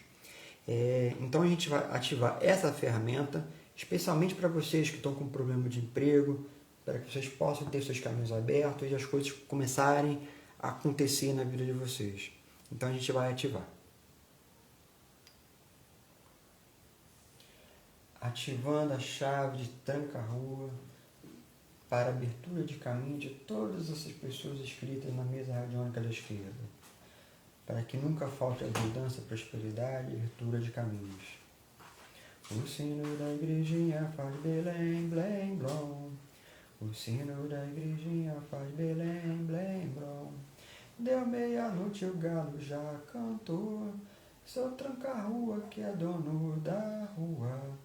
Então a gente vai ativar essa ferramenta, especialmente para vocês que estão com problema de emprego, para que vocês possam ter seus caminhos abertos e as coisas começarem a acontecer na vida de vocês. Então a gente vai ativar. Ativando a chave de tranca-rua para abertura de caminho de todas essas pessoas inscritas na mesa radiônica da esquerda, para que nunca falte abundância, prosperidade e abertura de caminhos. O sino da igrejinha faz Belém, blém, blom. O sino da igrejinha faz Belém, blém, blom. Deu meia-noite, o galo já cantou. Seu tranca-rua que é dono da rua,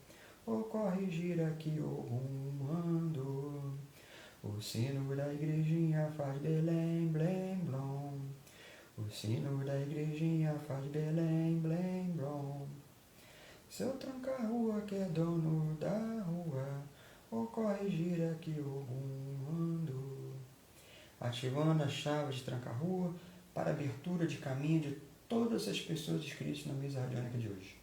ou corrigir aqui o rumando. O sino da igrejinha faz Belém, blém, blom. O sino da igrejinha faz Belém, blém, blom. Seu tranca-rua que é dono da rua, ou corrigir aqui o rumando. Ativando a chave de tranca-rua para a abertura de caminho de todas as pessoas inscritas na mesa radiônica de hoje.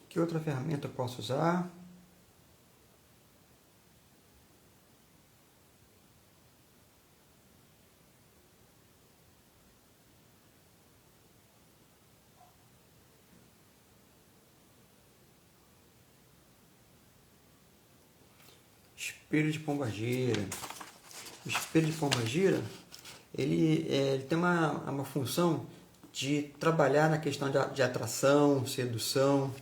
Que outra ferramenta eu posso usar? Espelho de pombagira. O espelho de pombagira, ele tem uma função de trabalhar na questão de atração, sedução.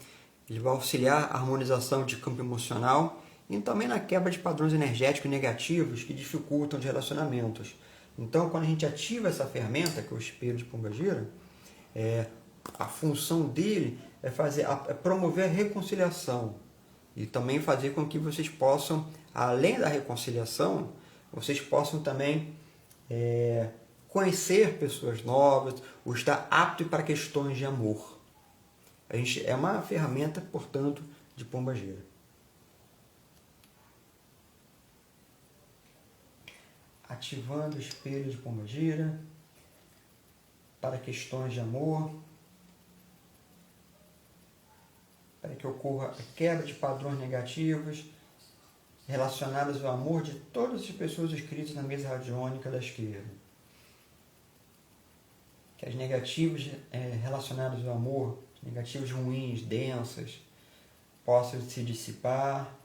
Ele vai auxiliar a harmonização de campo emocional e também na quebra de padrões energéticos negativos que dificultam os relacionamentos. Então, quando a gente ativa essa ferramenta, que é o espelho de pombagira, a função dele é promover a reconciliação e também fazer com que vocês possam, além da reconciliação, vocês possam também conhecer pessoas novas, ou estar apto para questões de amor. É uma ferramenta, portanto, de pombagira. Ativando o espelho de pombagira para questões de amor, para que ocorra a quebra de padrões negativos relacionados ao amor de todas as pessoas inscritas na mesa radiônica da esquerda. Que as negativas relacionadas ao amor, negativas ruins, densas, possam se dissipar,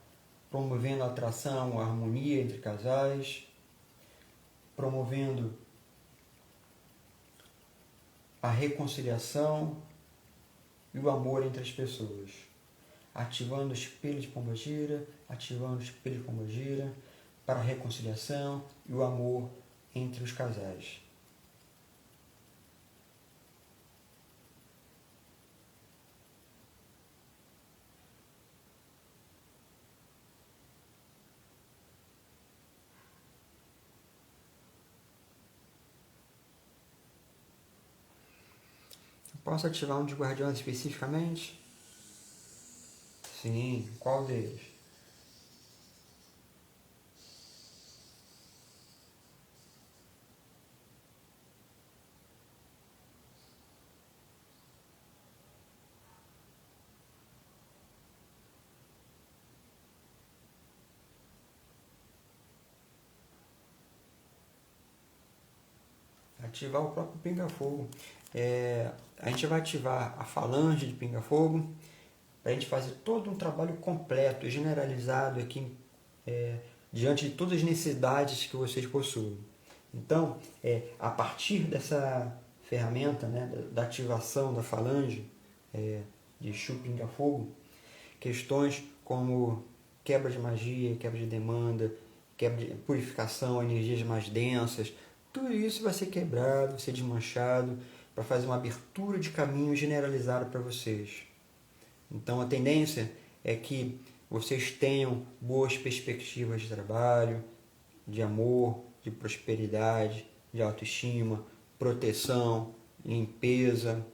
promovendo a atração, a harmonia entre casais, promovendo a reconciliação e o amor entre as pessoas. Ativando o espelho de pombagira, ativando o espelho de pombagira para a reconciliação e o amor entre os casais. Posso ativar um de guardiões especificamente? Sim, qual deles? Ativar o próprio pinga-fogo. A gente vai ativar a falange de pinga-fogo para a gente fazer todo um trabalho completo e generalizado aqui diante de todas as necessidades que vocês possuem. Então, a partir dessa ferramenta, né, da ativação da falange de Exu pinga-fogo, questões como quebra de magia, quebra de demanda, quebra de purificação, energias mais densas, tudo isso vai ser quebrado, vai ser desmanchado para fazer uma abertura de caminho generalizada para vocês. Então a tendência é que vocês tenham boas perspectivas de trabalho, de amor, de prosperidade, de autoestima, proteção, limpeza,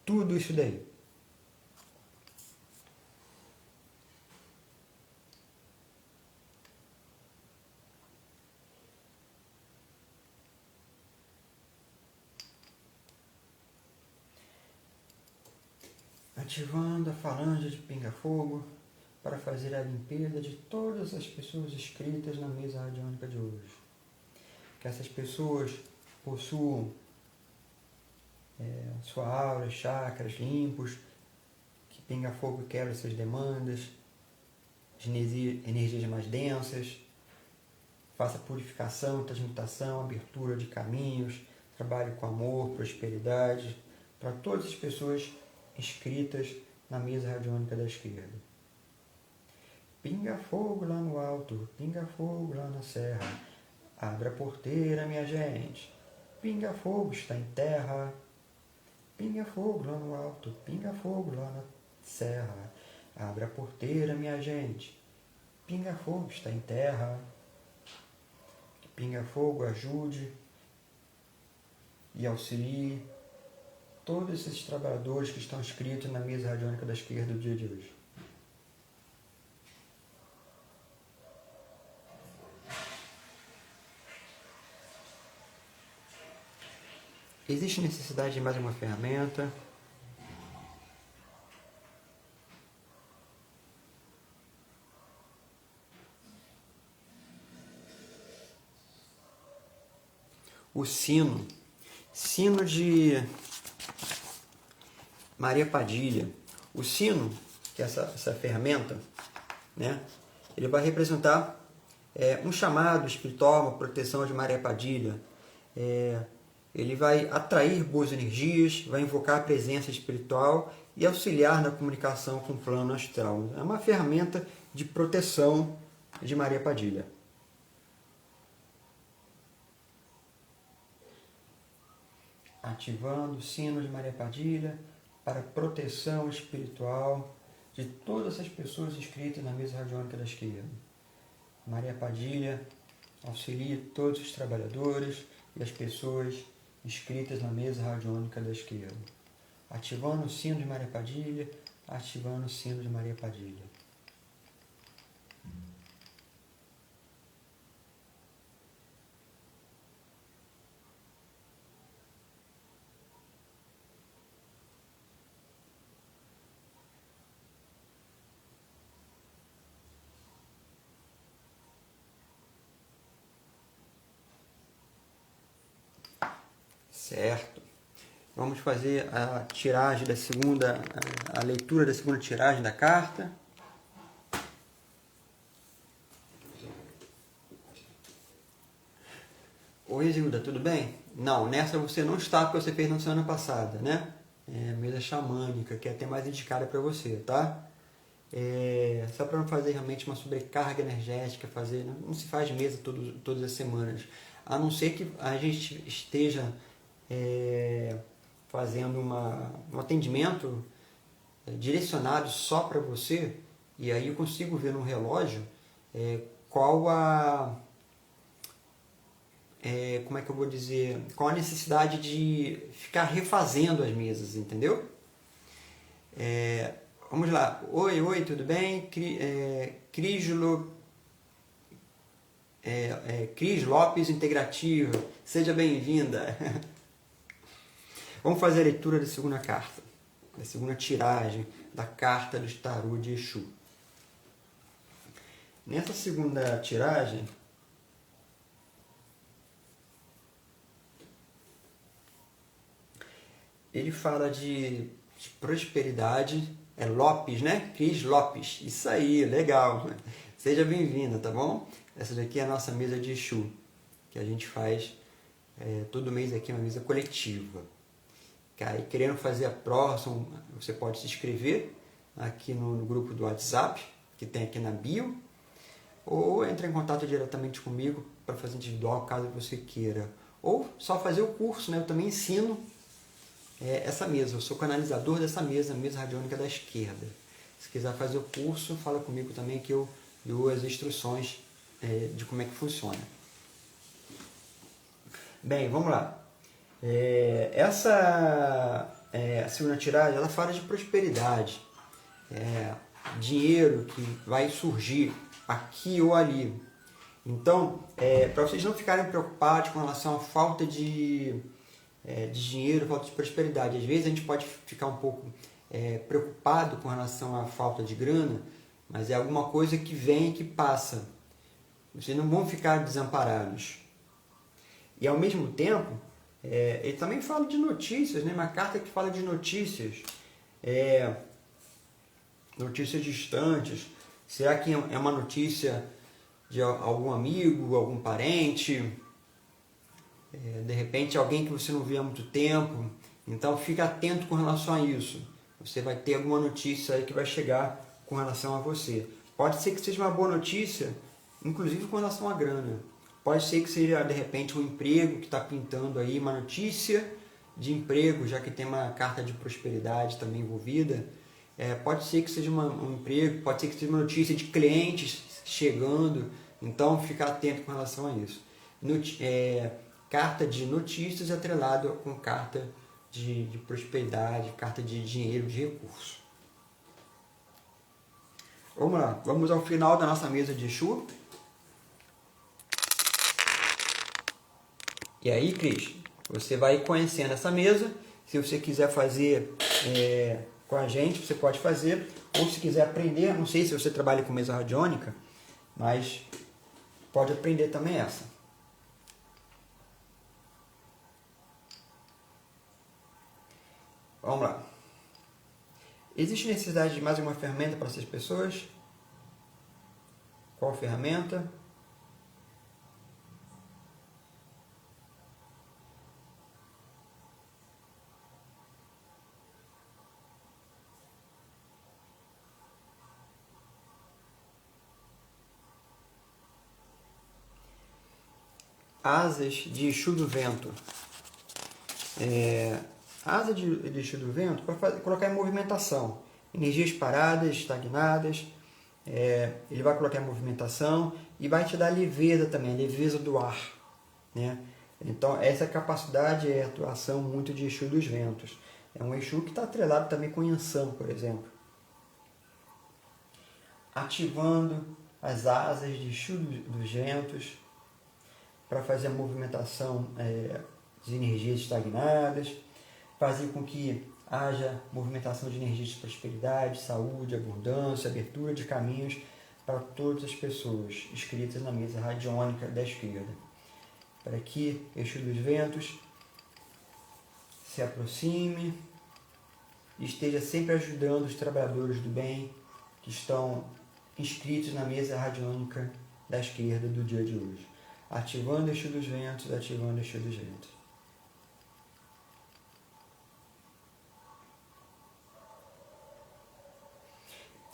tudo isso daí. Ativando a falange de pinga-fogo para fazer a limpeza de todas as pessoas inscritas na mesa radiônica de hoje. Que essas pessoas possuam sua aura, chakras limpos, que pinga-fogo quebra suas demandas, de energias mais densas, faça purificação, transmutação, abertura de caminhos, trabalhe com amor, prosperidade, para todas as pessoas inscritas na mesa radiônica da esquerda. Pinga fogo lá no alto, pinga fogo lá na serra. Abra a porteira, minha gente. Pinga fogo está em terra. Pinga fogo lá no alto, pinga fogo lá na serra. Abra a porteira, minha gente. Pinga fogo está em terra. Que pinga fogo ajude e auxilie todos esses trabalhadores que estão inscritos na mesa radiônica da esquerda do dia de hoje. Existe necessidade de mais uma ferramenta. O sino. Sino de Maria Padilha. O sino, que é essa ferramenta, né? Ele vai representar um chamado espiritual, uma proteção de Maria Padilha. Ele vai atrair boas energias, vai invocar a presença espiritual e auxiliar na comunicação com o plano astral. É uma ferramenta de proteção de Maria Padilha. Ativando o sino de Maria Padilha para proteção espiritual de todas as pessoas inscritas na mesa radiônica da esquerda. Maria Padilha auxilia todos os trabalhadores e as pessoas inscritas na mesa radiônica da esquerda. Ativando o sino de Maria Padilha, ativando o sino de Maria Padilha. Certo. Vamos fazer a tiragem da segunda, a leitura da segunda tiragem da carta. Oi, Zilda, tudo bem? Não, nessa você não está porque você fez na semana passada, né? Mesa xamânica, que é até mais indicada para você, tá? Só para não fazer realmente uma sobrecarga energética, não se faz mesa todas as semanas, a não ser que a gente esteja fazendo um atendimento direcionado só para você, e aí eu consigo ver no relógio qual como é que eu vou dizer, qual a necessidade de ficar refazendo as mesas, entendeu? Vamos lá. Oi, tudo bem? Cris Lopes Integrativa, seja bem-vinda. Vamos fazer a leitura da segunda carta, da segunda tiragem da carta do tarô de Exu. Nessa segunda tiragem, ele fala de prosperidade. É Lopes, né? Cris Lopes. Isso aí, legal. Seja bem-vinda, tá bom? Essa daqui é a nossa mesa de Exu, que a gente faz todo mês aqui, uma mesa coletiva. E querendo fazer a próxima, você pode se inscrever aqui no grupo do WhatsApp, que tem aqui na bio, ou entrar em contato diretamente comigo para fazer individual, caso você queira. Ou só fazer o curso, né? Eu também ensino essa mesa, eu sou canalizador dessa mesa radiônica da esquerda. Se quiser fazer o curso, fala comigo também que eu dou as instruções de como é que funciona. Bem, vamos lá. A segunda tiragem, ela fala de prosperidade, dinheiro que vai surgir aqui ou ali. Então, para vocês não ficarem preocupados com relação à falta de dinheiro, falta de prosperidade. Às vezes a gente pode ficar um pouco preocupado com relação à falta de grana, mas é alguma coisa que vem e que passa. Vocês não vão ficar desamparados. E ao mesmo tempo, ele também fala de notícias, né? Uma carta que fala de notícias, notícias distantes. Será que é uma notícia de algum amigo, algum parente? De repente alguém que você não vê há muito tempo, Então fica atento com relação a isso. Você vai ter alguma notícia aí que vai chegar com relação a você. Pode ser que seja uma boa notícia, inclusive com relação à grana. Pode ser que seja, de repente, um emprego que está pintando aí, uma notícia de emprego, já que tem uma carta de prosperidade também envolvida. Pode ser que seja um emprego, pode ser que seja uma notícia de clientes chegando. Então, fica atento com relação a isso. Carta de notícias atrelado com carta de prosperidade, carta de dinheiro, de recurso. Vamos lá, vamos ao final da nossa mesa de Exu. E aí, Cris, você vai conhecendo essa mesa. Se você quiser fazer com a gente, você pode fazer. Ou se quiser aprender, não sei se você trabalha com mesa radiônica, mas pode aprender também essa. Vamos lá. Existe necessidade de mais uma ferramenta para essas pessoas? Qual ferramenta? Asas de Exu do Vento. Asa de Exu do Vento para colocar em movimentação. Energias paradas, estagnadas. Ele vai colocar em movimentação e vai te dar leveza também, a leveza do ar. Né? Então, essa capacidade é a atuação muito de Exu dos Ventos. É um Exu que está atrelado também com Yansan, por exemplo. Ativando as asas de Exu dos Ventos para fazer a movimentação de energias estagnadas, fazer com que haja movimentação de energias de prosperidade, saúde, abundância, abertura de caminhos para todas as pessoas inscritas na mesa radiônica da esquerda. Para que Exu dos Ventos se aproxime e esteja sempre ajudando os trabalhadores do bem que estão inscritos na mesa radiônica da esquerda do dia de hoje. Ativando Exu dos Ventos, ativando Exu dos Ventos.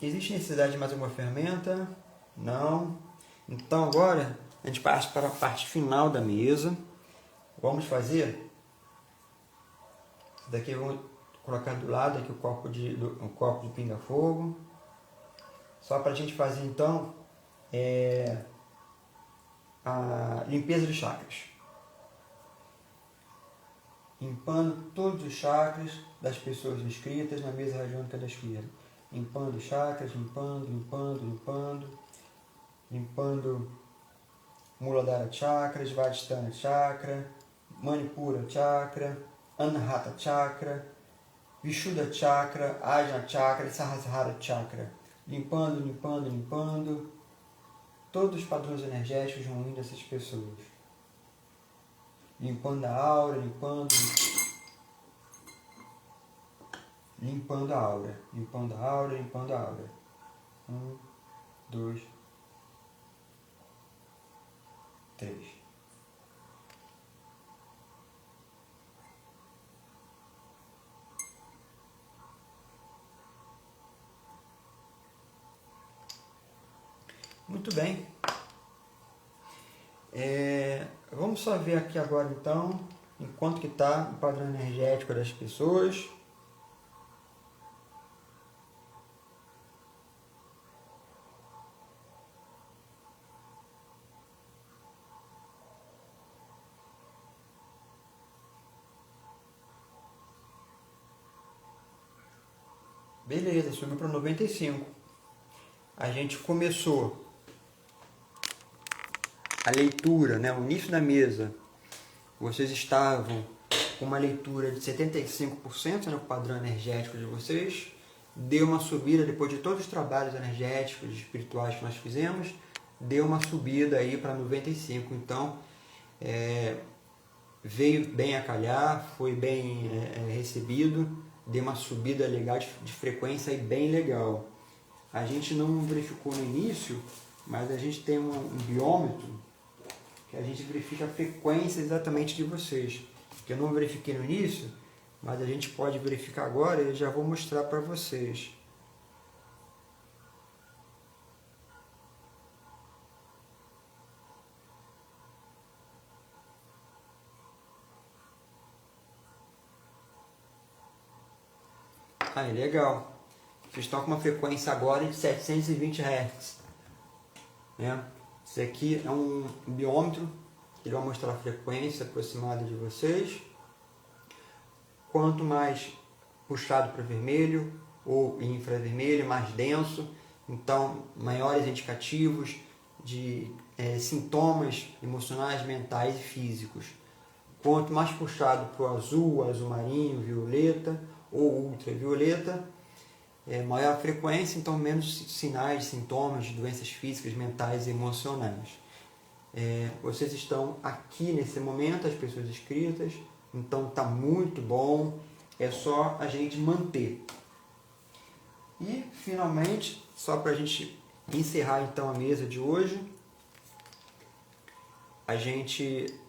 Existe necessidade de mais alguma ferramenta? Não. Então agora a gente passa para a parte final da mesa. Vamos fazer. Daqui eu vou colocar do lado aqui o copo de pinga-fogo. Só para a gente fazer então a limpeza dos chakras. Limpando todos os chakras das pessoas inscritas na mesa radiônica da esquerda. Limpando os chakras, limpando Muladhara Chakra, Svadhisthana Chakra, Manipura Chakra, Anahata Chakra, Vishuddha Chakra, Ajna Chakra e Sahasrara Chakra. Limpando todos os padrões energéticos ruins dessas pessoas. Limpando a aura, limpando a aura. 1, 2, 3. Muito bem. Vamos só ver aqui agora então, enquanto que está o padrão energético das pessoas. Beleza, subiu para 95. A gente começou a leitura, né? O início da mesa. Vocês estavam com uma leitura de 75%, né? O padrão energético de vocês. Deu uma subida depois de todos os trabalhos energéticos e espirituais que nós fizemos. Deu uma subida aí para 95%. Então, veio bem a calhar, foi bem recebido. Deu uma subida legal de frequência e bem legal. A gente não verificou no início, mas a gente tem um biômetro que a gente verifica a frequência exatamente de vocês. Que eu não verifiquei no início, mas a gente pode verificar agora e já vou mostrar para vocês. Aí, legal. Vocês estão com uma frequência agora de 720 Hz. Né? Esse aqui é um biômetro, que vai mostrar a frequência aproximada de vocês. Quanto mais puxado para vermelho ou infravermelho, mais denso, então maiores indicativos de sintomas emocionais, mentais e físicos. Quanto mais puxado para o azul, azul marinho, violeta ou ultravioleta, maior a frequência, então menos sinais, sintomas de doenças físicas, mentais e emocionais. Vocês estão aqui nesse momento, as pessoas inscritas, então está muito bom, é só a gente manter. E finalmente, só para a gente encerrar então a mesa de hoje,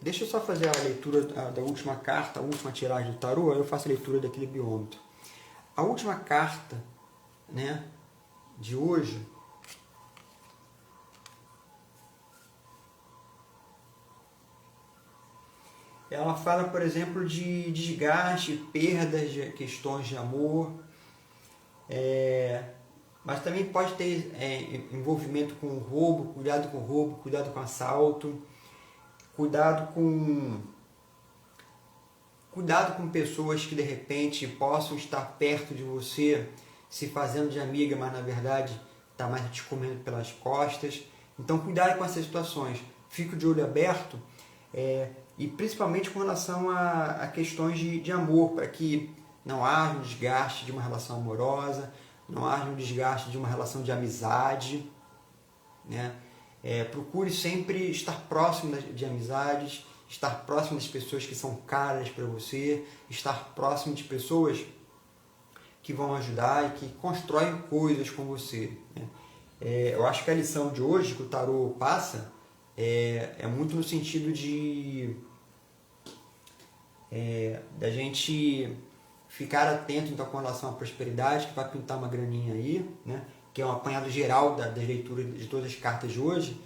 deixa eu só fazer a leitura da última carta, a última tiragem do tarô, aí eu faço a leitura daquele biômetro. A última carta, né, de hoje, ela fala, por exemplo, de desgaste, perdas, de questões de amor, mas também pode ter envolvimento com roubo, cuidado com assalto, cuidado com pessoas que de repente possam estar perto de você, se fazendo de amiga, mas na verdade está mais te comendo pelas costas. Então cuidado com essas situações, fique de olho aberto, e principalmente com relação a questões de amor, para que não haja um desgaste de uma relação amorosa, não haja um desgaste de uma relação de amizade, né? Procure sempre estar próximo de amizades, estar próximo das pessoas que são caras para você, estar próximo de pessoas que vão ajudar e que constroem coisas com você, né? Eu acho que a lição de hoje que o tarô passa é muito no sentido da gente ficar atento então com relação à prosperidade, que vai pintar uma graninha aí, né? Que é um apanhado geral da leitura de todas as cartas de hoje,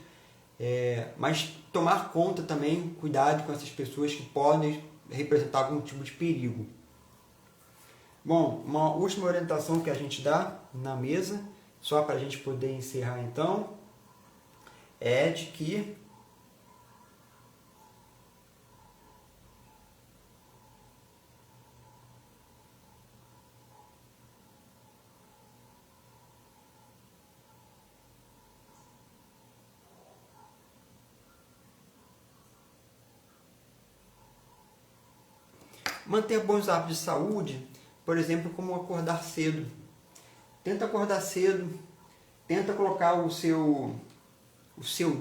mas tomar conta também, cuidado com essas pessoas que podem representar algum tipo de perigo. Bom, uma última orientação que a gente dá na mesa, só para a gente poder encerrar então, é de que manter bons hábitos de saúde, por exemplo, como acordar cedo. Tenta acordar cedo, tenta colocar o seu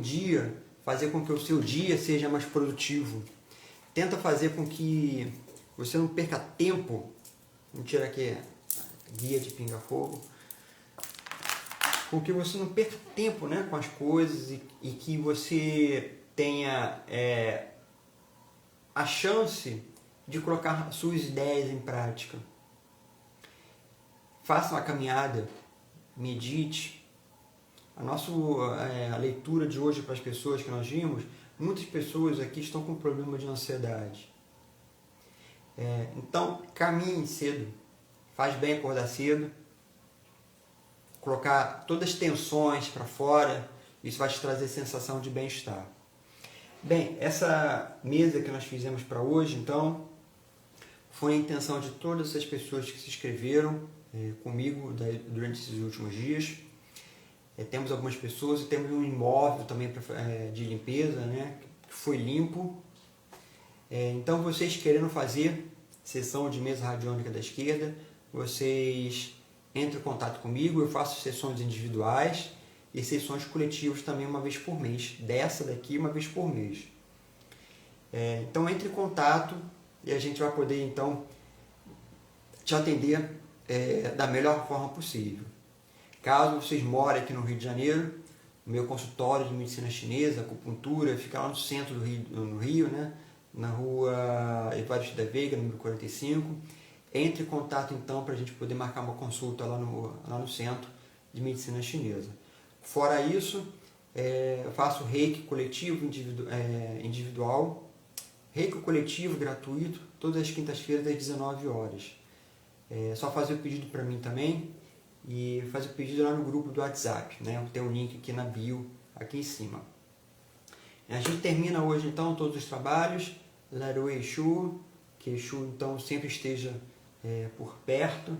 dia, fazer com que o seu dia seja mais produtivo. Tenta fazer com que você não perca tempo. Vamos tirar aqui a guia de pinga-fogo. Com que você não perca tempo, né, com as coisas e que você tenha a chance de colocar suas ideias em prática. Faça uma caminhada, medite. A leitura de hoje para as pessoas que nós vimos, muitas pessoas aqui estão com problema de ansiedade. Então, caminhe cedo. Faz bem acordar cedo. Colocar todas as tensões para fora. Isso vai te trazer sensação de bem-estar. Bem, essa mesa que nós fizemos para hoje, então, foi a intenção de todas as pessoas que se inscreveram comigo durante esses últimos dias. Temos algumas pessoas e temos um imóvel também de limpeza, né, que foi limpo. Então, vocês querendo fazer sessão de mesa radiônica da esquerda, vocês entrem em contato comigo. Eu faço sessões individuais e sessões coletivas também uma vez por mês. Dessa daqui, uma vez por mês. Então, entre em contato e a gente vai poder, então, te atender da melhor forma possível. Caso vocês morem aqui no Rio de Janeiro, o meu consultório de medicina chinesa, acupuntura, fica lá no centro do Rio, no Rio, né? Na rua Evaristo da Veiga, número 45. entre em contato então para a gente poder marcar uma consulta lá no Centro de Medicina Chinesa. Fora isso, eu faço reiki coletivo individual, reiki coletivo gratuito, todas as quintas-feiras às 19 horas. É só fazer o pedido para mim também e fazer o pedido lá no grupo do WhatsApp, né? Tem um link aqui na bio, aqui em cima. A gente termina hoje então todos os trabalhos. Laru Exu, que Exu então sempre esteja por perto,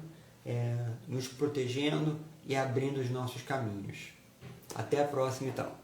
nos protegendo e abrindo os nossos caminhos. Até a próxima então.